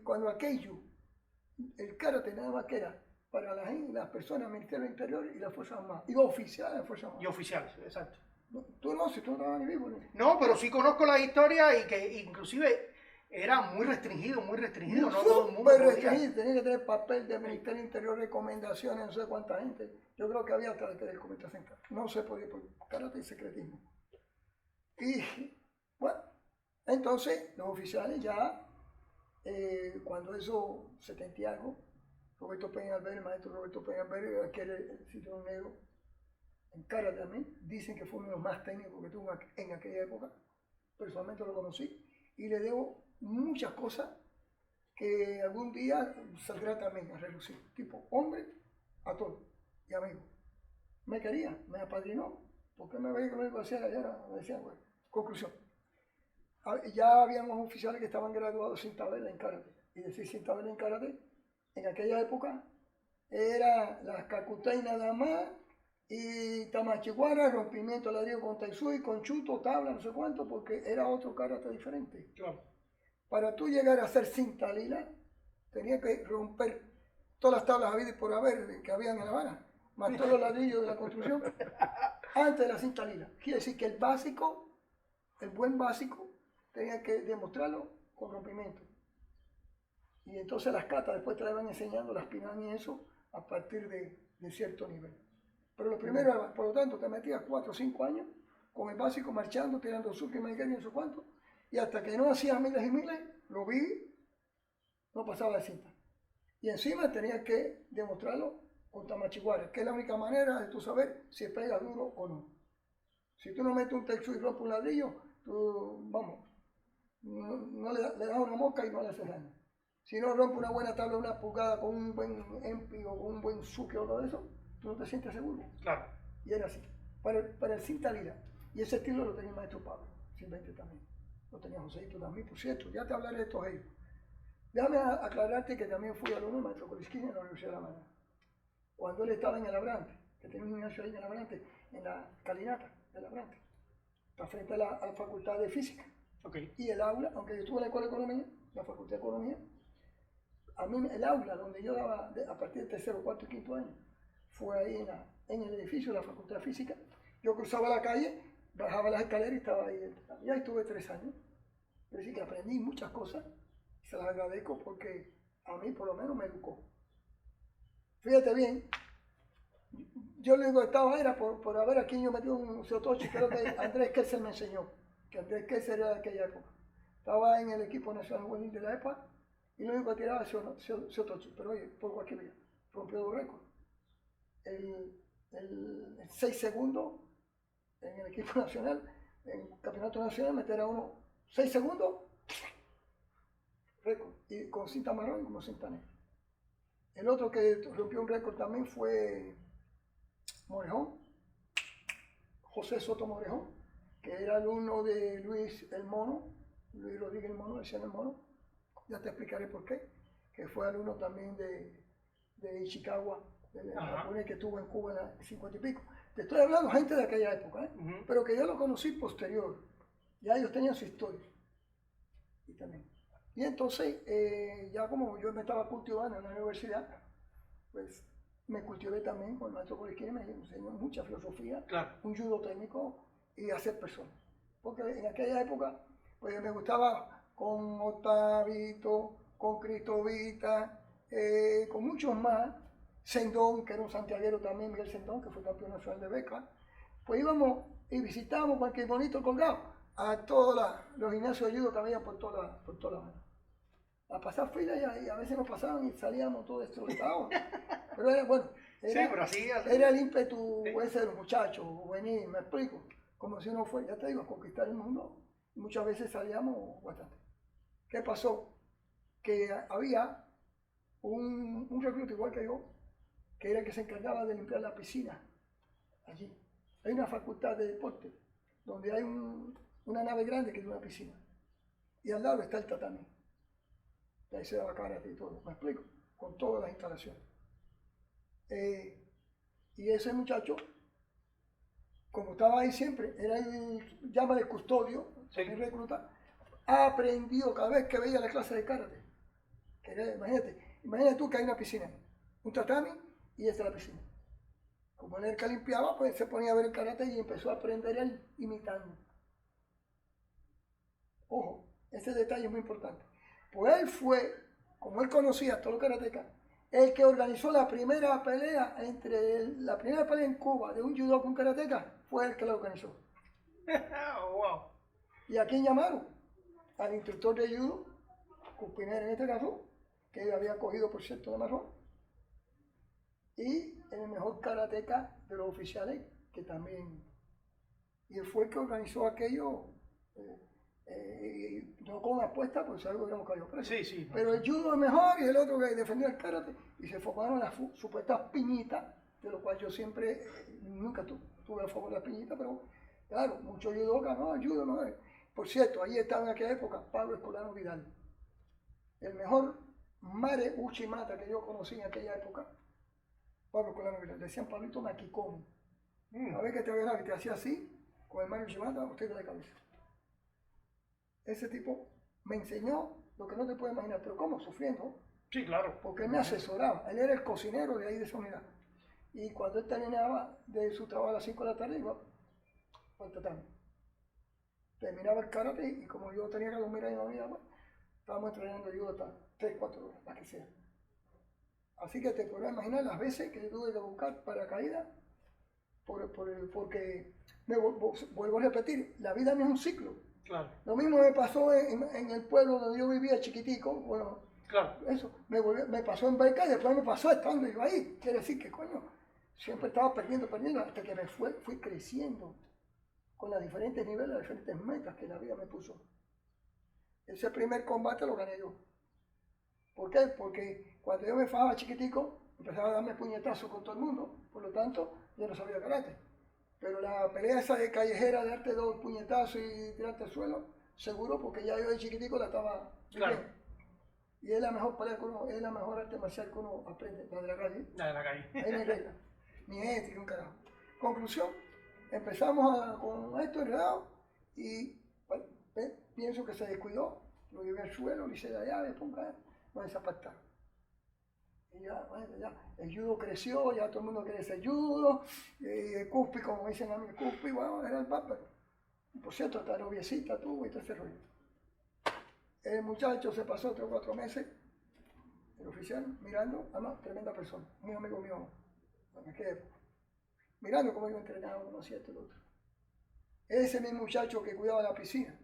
Cuando aquello, el karate nada más que era para las personas del Ministerio del Interior y las Fuerzas Armadas. Y oficiales de las Fuerzas Armadas. Y oficiales, exacto. No, tú no, si tú no estabas ni vivo. No, pero sí conozco la historia y que inclusive era muy restringido, no todo el mundo podía. Restringido, tenía que tener papel del Ministerio del Interior, recomendaciones, no sé cuánta gente. Yo creo que había hasta del Comité Central. No se podía por karate y secretismo. Y bueno, entonces los oficiales ya, cuando eso 70 y algo, Roberto Peñalver, el maestro Roberto Peñalver, que era el cinturón negro en karate también, dicen que fue uno de los más técnicos que tuvo en aquella época. Personalmente lo conocí y le debo muchas cosas que algún día saldrá también a relucir. Tipo hombre a todo y amigo. Me quería, me apadrinó, porque me veía que lo iba a hacer allá, me decía, bueno. Conclusión. Ya habían unos oficiales que estaban graduados sin tabela en karate. Y decir sin tabela en karate, en aquella época, era las kakutei nada más, y tamachihuara, rompimiento ladrillo con taisui, con chuto, tabla, no sé cuánto, porque era otro karate diferente. Claro. Para tú llegar a ser cinta lila, tenía que romper todas las tablas habidas y por haber que habían en La Habana, más todos los ladrillos de la construcción, antes de la cinta lila. Quiere decir que el básico, el buen básico, tenía que demostrarlo con rompimiento. Y entonces las catas después te la iban enseñando, las pinan y eso, a partir de cierto nivel. Pero lo primero era, por lo tanto, te metías 4 o 5 años con el básico marchando, tirando suki, maigari, no sé cuánto, y hasta que no hacías miles y miles, lo vi, no pasaba de cinta. Y encima tenías que demostrarlo con tamachihuara, que es la única manera de tú saber si pega duro o no. Si tú no metes un texto y rompes un ladrillo, tú, vamos, no le das una mosca y no le haces daño. Si no rompe una buena tabla, una pulgada con un buen empi o con un buen suki o todo eso, tú no te sientes seguro. Claro. Y era así. Para el cinta lila. Y ese estilo lo tenía el maestro Pablo, Sirvente también. lo tenía Joséito también, por cierto, ya te hablaré de todos ellos. Déjame aclararte que también fui alumno del maestro Colischini en la Universidad de La Habana. Cuando él estaba en el Abrante, que tenía un gimnasio ahí en el Abrante, en la calinata del Abrante, está frente a la Facultad de Física. Okay. Y el aula, aunque yo estuve en la Escuela de Economía, la Facultad de Economía, a mí el aula donde yo daba a partir del tercero, cuarto y quinto año, fue ahí en el edificio de la Facultad de Física. Yo cruzaba la calle, bajaba las escaleras y estaba ahí. Y ahí estuve 3 años. Es decir, que aprendí muchas cosas. Se las agradezco porque a mí por lo menos me educó. Fíjate bien, yo le digo estaba era por haber aquí yo metí un sotocho, creo que Andrés Kessler me enseñó, que Andrés Kessler era de aquella época. Estaba en el equipo nacional juvenil de la EPA y lo único que tiraba era sotocho, pero oye, por cualquier vía, rompió 2 récords. El 6 segundos en el equipo nacional, en el campeonato nacional, meter a uno 6 segundos, récord, y con cinta marrón y como cinta negra. El otro que rompió un récord también fue Morejón, José Soto Morejón, que era alumno de Luis el Mono, Luis Rodríguez el Mono, decían el Mono, ya te explicaré por qué, que fue alumno también de Ishikawa, del japonés que estuvo en Cuba en el 50 y pico. Te estoy hablando gente de aquella época, pero que yo lo conocí posterior, ya ellos tenían su historia. Y también. Y entonces, ya como yo me estaba cultivando en la universidad, pues me cultivé también con el maestro Colischini, me enseñó mucha filosofía, claro, un judo técnico y hacer personas. Porque en aquella época, pues me gustaba con Octavito, con Cristovita, con muchos más, Sendón, que era un santiaguero también, Miguel Sendón, que fue campeón nacional de beca, pues íbamos y visitábamos cualquier bonito colgado a todos los gimnasios de judo que había por toda la mano. A pasar fila y a veces nos pasaban y salíamos todos destrozados. Pero era bueno, sí, pero así, era el ímpetu ese de los muchachos, venir, me explico, como si uno fue, ya te digo, a conquistar el mundo. Y muchas veces salíamos bastante. ¿Qué pasó? Que había un recluta igual que yo, que era el que se encargaba de limpiar la piscina allí. Hay una facultad de deporte donde hay una nave grande que es una piscina. Y al lado está el tatami. Y ahí se daba karate y todo, me explico, con todas las instalaciones. Y ese muchacho, como estaba ahí siempre, era llámale custodio, sí, el recluta, aprendió cada vez que veía la clase de karate. Que era, imagínate tú que hay una piscina, un tatami y esta es la piscina. Como él era el que limpiaba, pues se ponía a ver el karate y empezó a aprender él imitando. Ojo, este detalle es muy importante. Pues él fue, como él conocía a todos los karatecas, el que organizó la primera pelea la primera pelea en Cuba de un judo con karateca, fue el que la organizó. Wow. ¿Y a quién llamaron? Al instructor de judo, Cupinera en este caso, que él había cogido por cierto de marrón, y el mejor karateca de los oficiales, que también, y él fue el que organizó aquello, no con apuesta, pues algo hubiéramos caído preso. Sí, sí. Pero el judo es mejor y el otro que defendió el karate, y se formaron las supuestas piñitas, de lo cual yo siempre, nunca tuve a favor de las piñitas, pero claro, muchos judokas, no, el judo no es. Por cierto, ahí estaba en aquella época Pablo Escolano Vidal, el mejor mare uchimata que yo conocí en aquella época. Pablo Escolano Vidal, le decían Pablito Maquicón. A ver que te veía que te hacía así, con el mare uchimata, usted de cabeza. Ese tipo me enseñó lo que no te puedes imaginar, pero ¿cómo? Sufriendo. Sí, claro. Porque él me asesoraba, él era el cocinero de ahí de esa unidad. Y cuando él terminaba de su trabajo a las 5 de la tarde, iba al tatami. Terminaba el karate y como yo tenía que dormir ahí en la unidad, bueno, estábamos entrenando yo hasta 3, 4 horas, las que sea. Así que te podrás imaginar las veces que yo tuve que buscar paracaídas, porque vuelvo a repetir, la vida no es un ciclo. Claro. Lo mismo me pasó en el pueblo donde yo vivía chiquitico, bueno, claro, eso, me pasó en Beca y después me pasó estando yo ahí. Quiere decir que, coño, siempre estaba perdiendo, hasta que fui creciendo con los diferentes niveles, las diferentes metas que la vida me puso. Ese primer combate lo gané yo. ¿Por qué? Porque cuando yo me fajaba chiquitico, empezaba a darme puñetazos con todo el mundo, por lo tanto, yo no sabía karate. Pero la pelea esa de callejera, de darte 2 puñetazos y tirarte al suelo, seguro porque ya yo de chiquitico la estaba Claro. viviendo. Y es la mejor pelea que uno, es la mejor arte marcial que uno aprende, la de la calle. La de la calle. Ahí no hay regla, ni ética, un carajo. Conclusión, empezamos con esto enredado y bueno, pienso que se descuidó, lo llevé al suelo, le hice la llave, pum, no desapartaron. Y ya, bueno, ya, el judo creció, ya todo el mundo quiere ser judo, el cuspi, como dicen a mí, el cuspi, bueno, era el papá. Por cierto, hasta noviecita tuvo y todo ese rollo. El muchacho se pasó 3 o 4 meses, el oficial, mirando, además, tremenda persona, muy amigo mío en aquella época, mirando cómo yo entrenaba, uno hacía esto y lo otro. Ese mismo muchacho que cuidaba la piscina,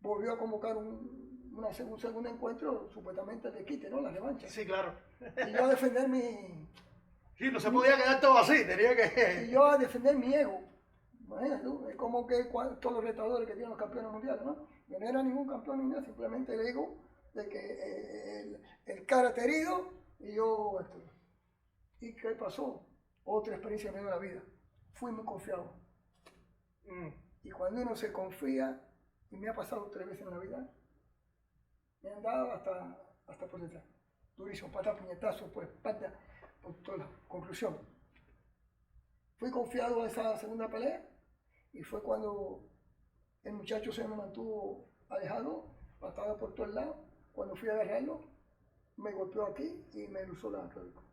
volvió a convocar un segundo encuentro, supuestamente de quite, ¿no? La revancha. Sí, claro. Y yo a defender mi... Sí, no se podía quedar todo así, tenía Y que... yo a defender mi ego. Imagínate tú, es como que todos los retadores que tienen los campeones mundiales, ¿no? Yo no era ningún campeón ni nada, simplemente el ego de que el karate herido y yo esto. ¿Y qué pasó? Otra experiencia me dio la vida. Fui muy confiado. Y cuando uno se confía, y me ha pasado 3 veces en la vida, me han dado hasta por detrás. Durísimo, pata, puñetazo, pues, pata, por toda la conclusión. Fui confiado a esa segunda pelea y fue cuando el muchacho se me mantuvo alejado, patada por todos lados. Cuando fui a agarrarlo, me golpeó aquí y me usó la clavícula.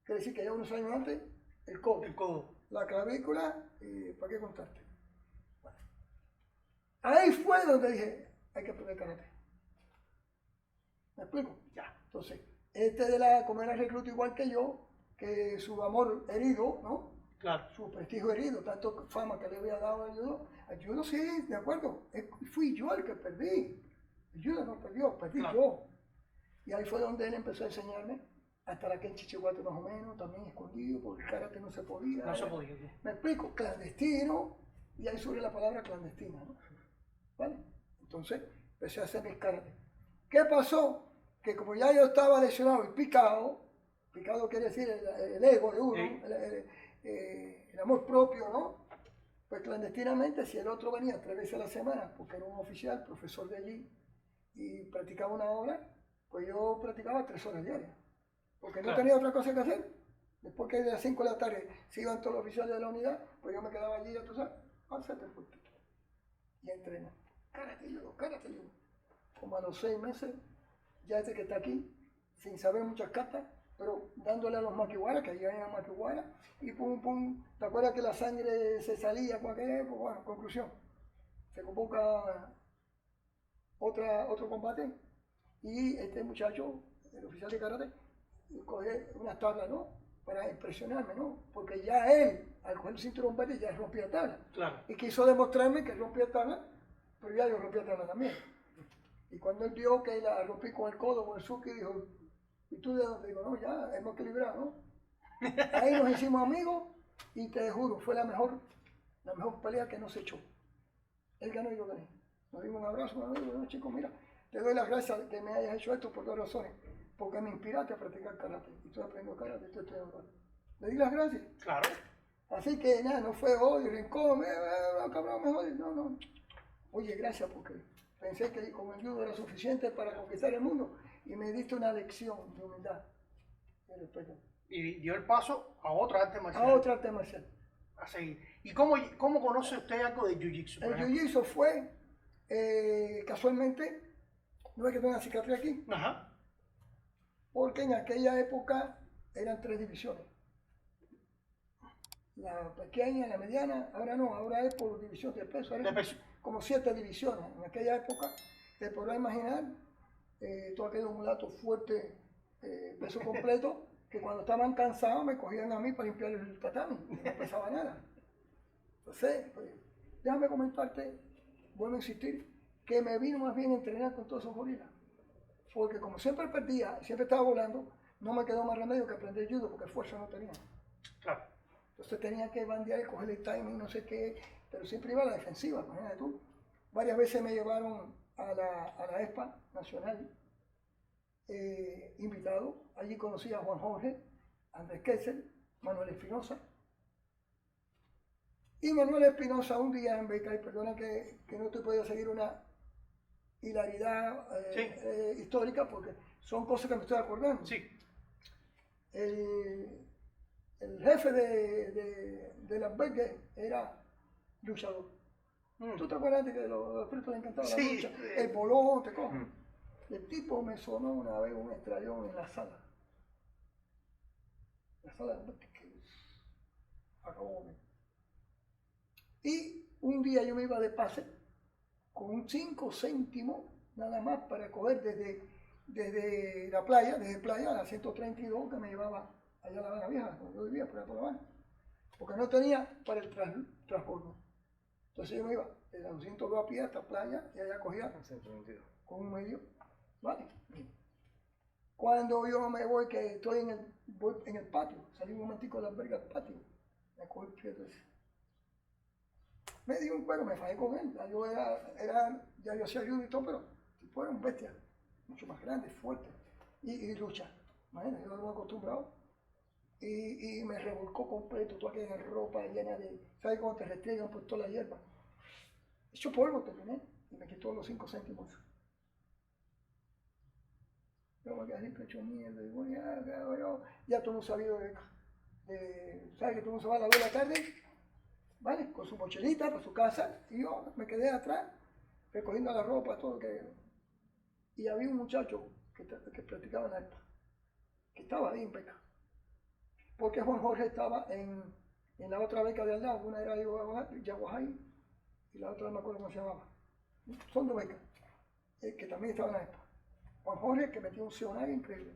Quiere decir que ya unos años antes, el codo, la clavícula, y ¿para qué contarte? Bueno. Ahí fue donde dije, hay que aprender karate. ¿Me explico? Ya. Entonces, como era recluta igual que yo, que su amor herido, ¿no? Claro. Su prestigio herido, tanto fama que le había dado al judo, sí, de acuerdo, fui yo el que perdí. El judo no perdió, perdí claro. yo. Y ahí fue donde él empezó a enseñarme a estar aquí en Chichihuate más o menos, también escondido, porque el karate no se podía. No se podía. Me explico, clandestino, y ahí surge la palabra clandestina, ¿no? ¿Vale? Entonces empecé a hacer mis karate. ¿Qué pasó? Que como ya yo estaba lesionado y picado quiere decir el ego de uno, sí. El amor propio, ¿no? Pues clandestinamente, si el otro venía 3 veces a la semana, porque era un oficial, profesor de allí, y practicaba 1 hora, pues yo practicaba 3 horas diarias, porque no tenía otra cosa que hacer. Después que de las 5 de la tarde se iban todos los oficiales de la unidad, pues yo me quedaba allí, ya tú sabes, hacerte el fuerte. Y entreno. Karate judo. Como a los 6 meses, ya este que está aquí, sin saber muchas cartas, pero dándole a los maquihuaras, que allí había maquihuaras, y pum, pum, ¿te acuerdas que la sangre se salía con aquello? Pues bueno, conclusión, se convoca otro combate, y este muchacho, el oficial de karate, coge unas tablas, ¿no? Para impresionarme, ¿no? Porque ya él, al coger el cinturón verde, ya rompía tabla. Claro. Y quiso demostrarme que rompía tabla, pero ya yo rompía tabla también. Y cuando él vio que la rompí con el codo, con el suki, dijo, ¿y tú de dónde? Digo, no, ya hemos equilibrado, ¿no? Ahí nos hicimos amigos y te juro, fue la mejor pelea que nos echó. Él ganó y yo gané. Nos dimos un abrazo, no, chicos, mira, te doy las gracias de que me hayas hecho esto por 2 razones. Porque me inspiraste a practicar karate. Y estoy aprendiendo karate, estoy estudiando karate. Le di las gracias. Claro. Así que nada, no fue odio, rincón, cabrón, me jodí. No. Oye, gracias porque pensé que con el judo era suficiente para conquistar el mundo. Y me diste una lección de humildad, de respeto. Y dio el paso a otra arte marcial. A otra arte marcial. A seguir. ¿Y cómo conoce usted algo de Jiu-Jitsu? El Jiu-Jitsu fue, casualmente, no es que tenga una cicatriz aquí. Ajá. Porque en aquella época eran 3 divisiones. La pequeña, la mediana, ahora no, ahora es por división de peso. De peso. Como 7 divisiones. En aquella época, te podrás imaginar, todo aquel mulato fuerte, peso completo, que cuando estaban cansados me cogían a mí para limpiar el tatami, no pesaba nada. Entonces, pues, déjame comentarte, vuelvo a insistir, que me vino más bien a entrenar con todos esos gorilas. Porque como siempre perdía, siempre estaba volando, no me quedó más remedio que aprender judo, porque fuerza no tenía. Claro. Entonces tenía que bandear y coger el timing, no sé qué, pero siempre iba a la defensiva, imagínate tú. Varias veces me llevaron a la ESPA Nacional, invitado. Allí conocí a Juan Jorge, Andrés Kessel, Manuel Espinosa. Y Manuel Espinosa un día en Becay, perdona que no te podía seguir una hilaridad histórica porque son cosas que me estoy acordando. Sí. El jefe del albergue era luchador. ¿Tú te acuerdas de que los presos les encantaba la lucha? El bolón, te cojo. El tipo me sonó una vez un estrellón en la sala. La sala del albergue que acabó. Y un día yo me iba de pase con un 5 céntimos nada más para coger desde la playa, a la 132 que me llevaba allá a La Habana Vieja, donde yo vivía, por allá por La Habana, porque no tenía para el transporte. Entonces yo me iba de la 202 a pie hasta playa y allá cogía con un medio, ¿vale? Cuando yo me voy, que estoy en el patio, salí un momentico del albergue al patio, me cogí el pie, entonces me dio un cuero, me fajé con él. Ya yo hacía ayuda y todo, pero el tipo era un bestia, mucho más grande, fuerte y lucha. Imagínate, yo no me acostumbrado. Y me revolcó completo, toda aquella ropa llena de, ¿sabes cómo te restriegan por toda la hierba? Hecho polvo terminé y me quitó los 5 céntimos. Yo me quedé así, pecho mierda, digo, ya tú no sabías ¿sabes que tú no se va a la 2 de la tarde? ¿Vale? Con su mochilita para su casa, y yo me quedé atrás, recogiendo la ropa, todo que... Y había un muchacho que practicaba en la ESPA, que estaba ahí en beca, porque Juan Jorge estaba en la otra beca de al lado, una era Yaguajay, y la otra no me acuerdo cómo se llamaba. Son dos becas, que también estaban en la ESPA. Juan Jorge, que metió un cionario increíble.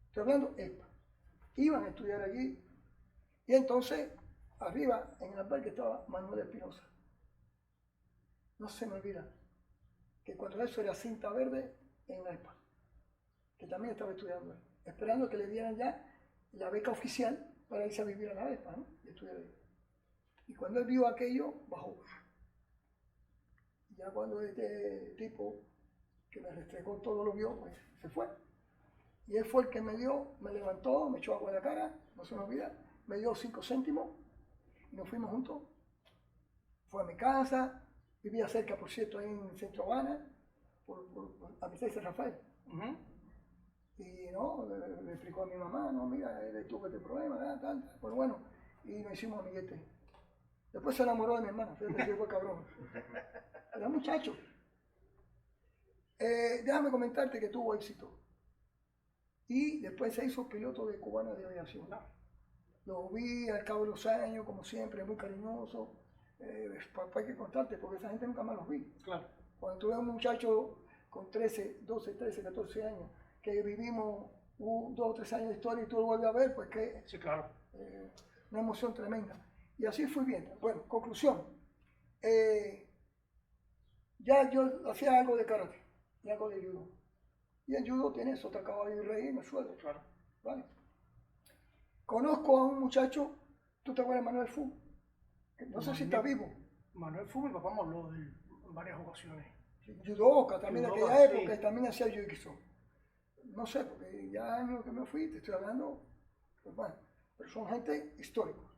Estoy hablando ESPA. Iban a estudiar allí, y entonces arriba en el albergue estaba Manuel Espinosa. No se me olvida que cuando eso era cinta verde en la ESPA, que también estaba estudiando, esperando que le dieran ya la beca oficial para irse a vivir a la ESPA, ¿no? Y estudiar ahí. Y cuando él vio aquello, bajó. Ya cuando este tipo que me restregó todo lo vio, pues se fue. Y él fue el que me levantó, me echó agua en la cara, no se me olvida, me dio 5 céntimos. Y nos fuimos juntos. Fue a mi casa, vivía cerca, por cierto, ahí en Centro Habana, por Amistad de San Rafael. Y no, le explicó a mi mamá, no, mira, él tuvo este problema, tal. Pues bueno, y nos hicimos amiguetes. Después se enamoró de mi hermana, fíjate que fue cabrón. Era muchacho. Déjame comentarte que tuvo éxito. Y después se hizo piloto de Cubana de Aviación. Lo vi al cabo de los años, como siempre, muy cariñoso. Hay que contarte, porque esa gente nunca más los vi. Claro. Cuando tuve un muchacho con 12, 13, 14 años, que vivimos 2 o 3 años de historia y tú lo vuelves a ver, pues que... Sí, claro. Una emoción tremenda. Y así fui viendo. Bueno, conclusión. Ya yo hacía algo de karate y algo de judo. Y el judo tiene sota, caballo y rey en el suelo. Claro. ¿Vale? Conozco a un muchacho, ¿tú te acuerdas de Manuel Fu? No sé si está vivo. Manuel Fu, mi papá me habló de él en varias ocasiones. Judoka también de Judoka, aquella época, sí. y también hacía jiu-jitsu. No sé, porque ya años que me fui, te estoy hablando, pues bueno, pero son gente históricos.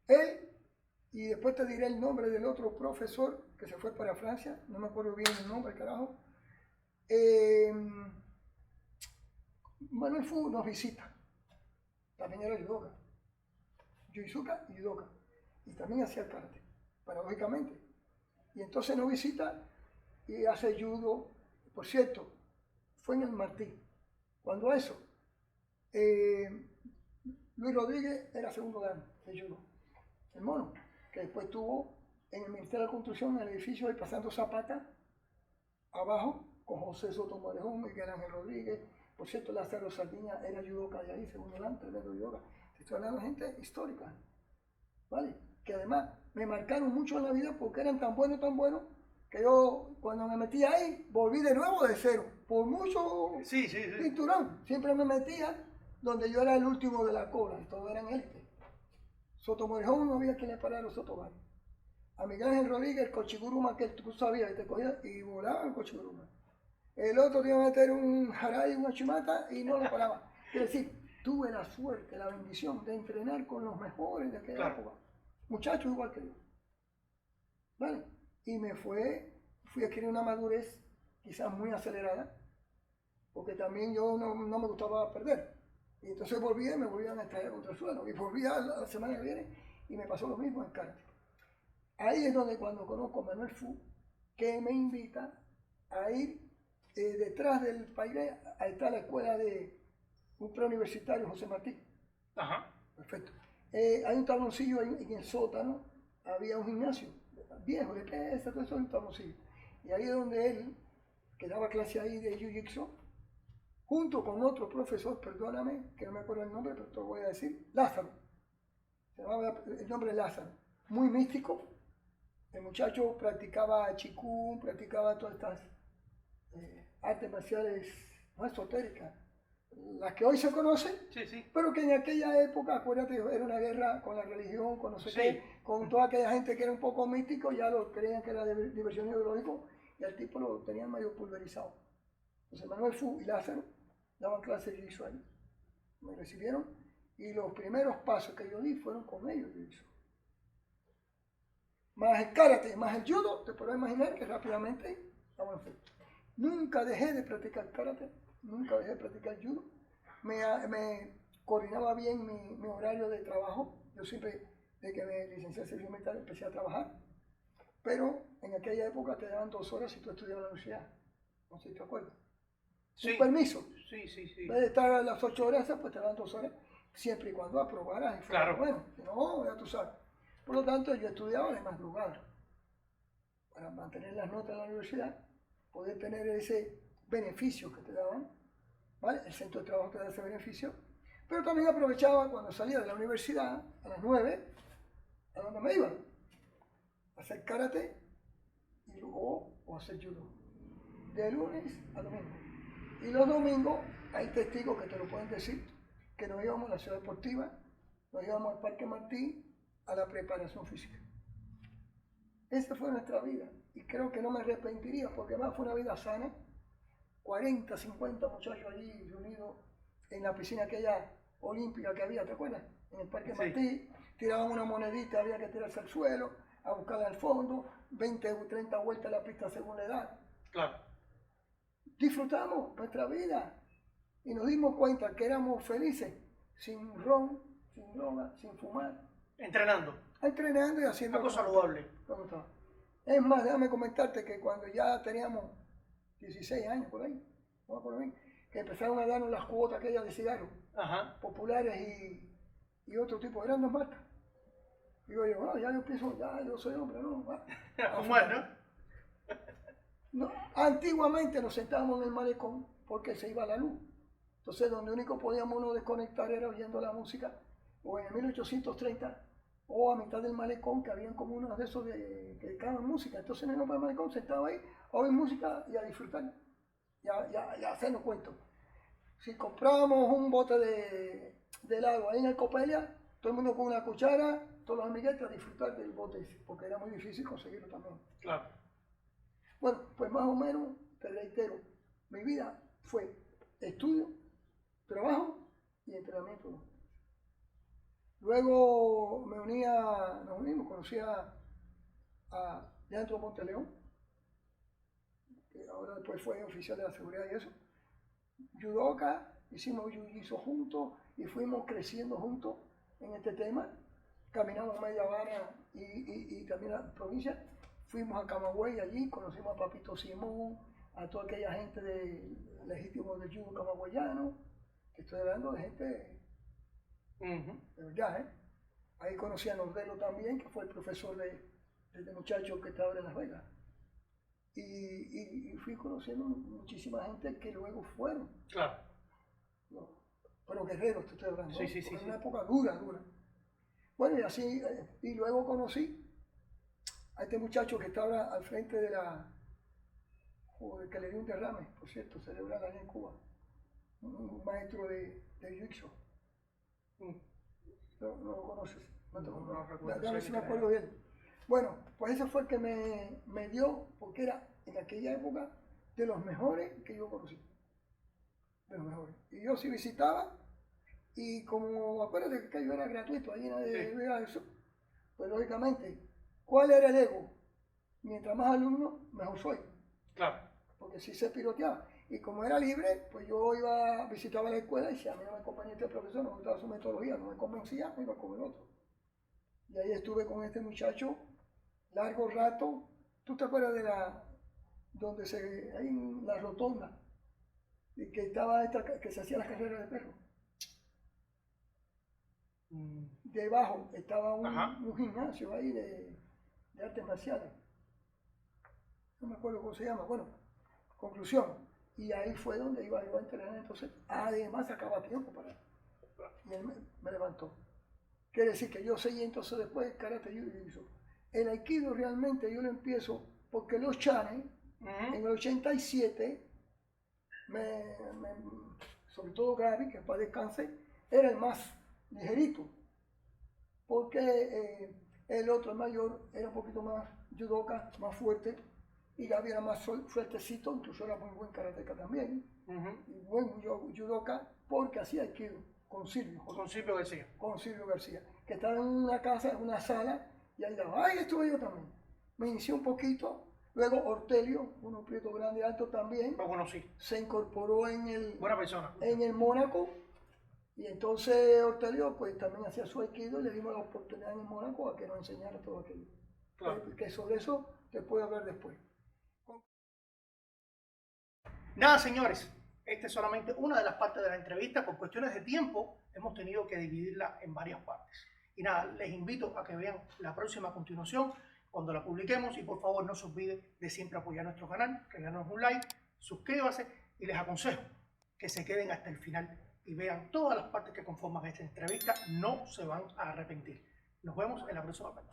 Él, y después te diré el nombre del otro profesor que se fue para Francia, no me acuerdo bien el nombre, carajo. Manuel Fu nos visita, también era judoka, jiu-jitsuka y judoka, y también hacía karate, paradójicamente. Y entonces nos visita y hace judo. Por cierto, fue en el Martí. Cuando eso, Luis Rodríguez era segundo dan de judo, el mono, que después estuvo en el Ministerio de Construcción, en el edificio de Pasando Zapata, abajo, con José Soto Morejón, Miguel Ángel Rodríguez. Por cierto, Lázaro Sardiña era judoka de ahí, segundo dan, tremendo judoka. Estoy hablando de gente histórica, ¿vale? Que además me marcaron mucho en la vida porque eran tan buenos, que yo cuando me metí ahí, volví de nuevo de cero. Por mucho cinturón, siempre me metía donde yo era el último de la cola, y todos eran élite. Soto Morejón no había quien le parara los Sotomayor. A Miguel Ángel Rodríguez, el cochiguruma que tú sabías, que te cogía y volaba el cochiguruma. El otro te iba a meter un jaray, una chimata y no lo paraba. Es decir, tuve la suerte, la bendición de entrenar con los mejores de aquella época. muchachos igual que yo. ¿Vale? Y fui a adquirir una madurez quizás muy acelerada, porque también yo no me gustaba perder. Y entonces me volvían a estrellar contra el suelo, y volvía la semana que viene, y me pasó lo mismo en karate. Ahí es donde cuando conozco a Manuel Fu, que me invita a ir detrás del Pairé, ahí está la escuela de un preuniversitario, José Martí. Ajá. Perfecto. Hay un tabloncillo ahí en el sótano, había un gimnasio viejo de pesa, todo eso es un tabloncillo. Y ahí es donde él, que daba clase ahí de Jiu-Jitsu, junto con otro profesor, perdóname, que no me acuerdo el nombre, pero te lo voy a decir, Lázaro. Se llamaba el nombre Lázaro. Muy místico. El muchacho practicaba Qigong, practicaba todas estas artes marciales no esotéricas, las que hoy se conocen, Sí, sí. pero que en aquella época, acuérdate, era una guerra con la religión, con no sé Sí. qué, con toda aquella gente que era un poco místico, ya lo creían que era de diversión ideológico, y al tipo lo tenían medio pulverizado. Entonces Manuel Fu y Lázaro daban clases de jiu-jitsu ahí. Me recibieron y los primeros pasos que yo di fueron con ellos jiu-jitsu. Más el karate, más el judo, te puedes imaginar que rápidamente avancé. Nunca dejé de practicar karate, nunca dejé de practicar judo. Me coordinaba bien mi horario de trabajo. Yo siempre, desde que me licencié en servicio militar, empecé a trabajar. Pero en aquella época te daban 2 horas si tú estudiabas en la universidad. No sé si te acuerdas. Sí. Un permiso. Sí, sí, sí. En vez de estar a las 8 horas, pues te daban 2 horas, siempre y cuando aprobaras. Y fuera Claro. bueno, si no, ya tú sabes. Por lo tanto, yo estudiaba de madrugada para mantener las notas en la universidad, poder tener ese beneficio que te daban, ¿vale? El centro de trabajo te da ese beneficio, pero también aprovechaba cuando salía de la universidad a las 9, a donde me iba, a hacer karate y luego o hacer judo, de lunes a domingo. Y los domingos hay testigos que te lo pueden decir, que nos íbamos a la ciudad deportiva, nos íbamos al Parque Martí a la preparación física. Esa fue nuestra vida y creo que no me arrepentiría porque además fue una vida sana. 40, 50 muchachos allí reunidos en la piscina aquella olímpica que había, ¿te acuerdas? En el Parque Martí, tiraban una monedita, había que tirarse al suelo, a buscarla al fondo, 20 o 30 vueltas a la pista según la edad. Claro. Disfrutamos nuestra vida y nos dimos cuenta que éramos felices, sin ron, sin droga, sin fumar. Entrenando. Entrenando y haciendo Algo saludable. Es más, déjame comentarte que cuando ya teníamos 16 años por ahí, no me acuerdo bien, que empezaron a darnos las cuotas aquellas de cigarros, Ajá, populares y otro tipo, eran 2 marcas. Digo yo, no, ya yo pienso, ya yo soy hombre, no, va. a fumar, No, antiguamente nos sentábamos en el malecón porque se iba la luz. Entonces, donde único podíamos uno desconectar era oyendo la música, o en el 1830, o a mitad del malecón, que habían como unos de esos que dedicaban música. Entonces, en el malecón sentado ahí, a oír música y a disfrutar, ya hacernos cuentos. Si comprábamos un bote de helado ahí en el Copelia, todo el mundo con una cuchara, todos los amiguetes a disfrutar del bote ese, porque era muy difícil conseguirlo también. Claro. Bueno, pues más o menos, te reitero, mi vida fue estudio, trabajo y entrenamiento. Luego nos unimos, conocí a Leandro Monteleón, que ahora después fue oficial de la seguridad y eso. Judoka, hicimos jiu-jitsu juntos y fuimos creciendo juntos en este tema. Caminamos media Habana y también la provincia. Fuimos a Camagüey allí, conocimos a Papito Simón, a toda aquella gente legítimo del judo camagüeyano, que estoy hablando de gente de verdad, ¿eh? Ahí conocí a Nordelo también, que fue el profesor de este muchacho que está ahora en Las Vegas. Y fui conociendo muchísima gente que luego fueron. Claro. No, pero guerreros, te estoy hablando. Sí, sí, sí. En una época dura. Bueno, y así, y luego conocí a este muchacho que está ahora al frente de que le dio un derrame, por cierto, cerebral allá en Cuba. Un maestro de jiu-jitsu. No lo conoces. No recuerdo. Dame si me acuerdo de él. Bueno, pues ese fue el que me dio, porque era en aquella época de los mejores que yo conocí. De los mejores. Y yo sí visitaba, y como acuérdate que yo era gratuito, ahí nadie veía eso, Pues lógicamente, ¿cuál era el ego? Mientras más alumnos, mejor soy. Claro. Porque sí se piroteaba. Y como era libre, pues yo visitaba la escuela y si a mí no me acompañaba este profesor, no me gustaba su metodología, no me convencía, me iba con el otro. Y ahí estuve con este muchacho largo rato. ¿Tú te acuerdas de ahí en la rotonda, y que estaba que se hacía la carrera de perro? Debajo estaba un gimnasio ahí de artes marciales. No me acuerdo cómo se llama. Bueno, conclusión. Y ahí fue donde iba yo a entrenar. Entonces, además sacaba tiempo para. Y él me levantó. Quiere decir que yo seguí entonces después karate jiu-jitsu. El aikido realmente yo lo empiezo porque los chanes, en el 87, sobre todo Gaby, que para descanse, era el más ligerito. Porque el otro, el mayor, era un poquito más judoka, más fuerte. Y Gaby era más fuertecito, incluso era muy buen karateca también. Y buen judoka porque hacía aikido con Silvio. Con Silvio García. Con Silvio García, que estaba en una casa, en una sala, y ahí daba, ¡ay, estuve yo también! Me inicié un poquito, luego Ortelio, uno prieto grande, alto también. Lo conocí. Se incorporó Buena persona. en el Mónaco, y entonces Ortelio pues también hacía su aikido y le dimos la oportunidad en el Mónaco a que nos enseñara todo aquello. Claro. Que sobre eso te puedo hablar después. Nada, señores, esta es solamente una de las partes de la entrevista. Por cuestiones de tiempo hemos tenido que dividirla en varias partes. Y nada, les invito a que vean la próxima a continuación cuando la publiquemos, y por favor no se olviden de siempre apoyar nuestro canal, regalarnos un like, suscríbase, y les aconsejo que se queden hasta el final y vean todas las partes que conforman esta entrevista. No se van a arrepentir. Nos vemos en la próxima parte.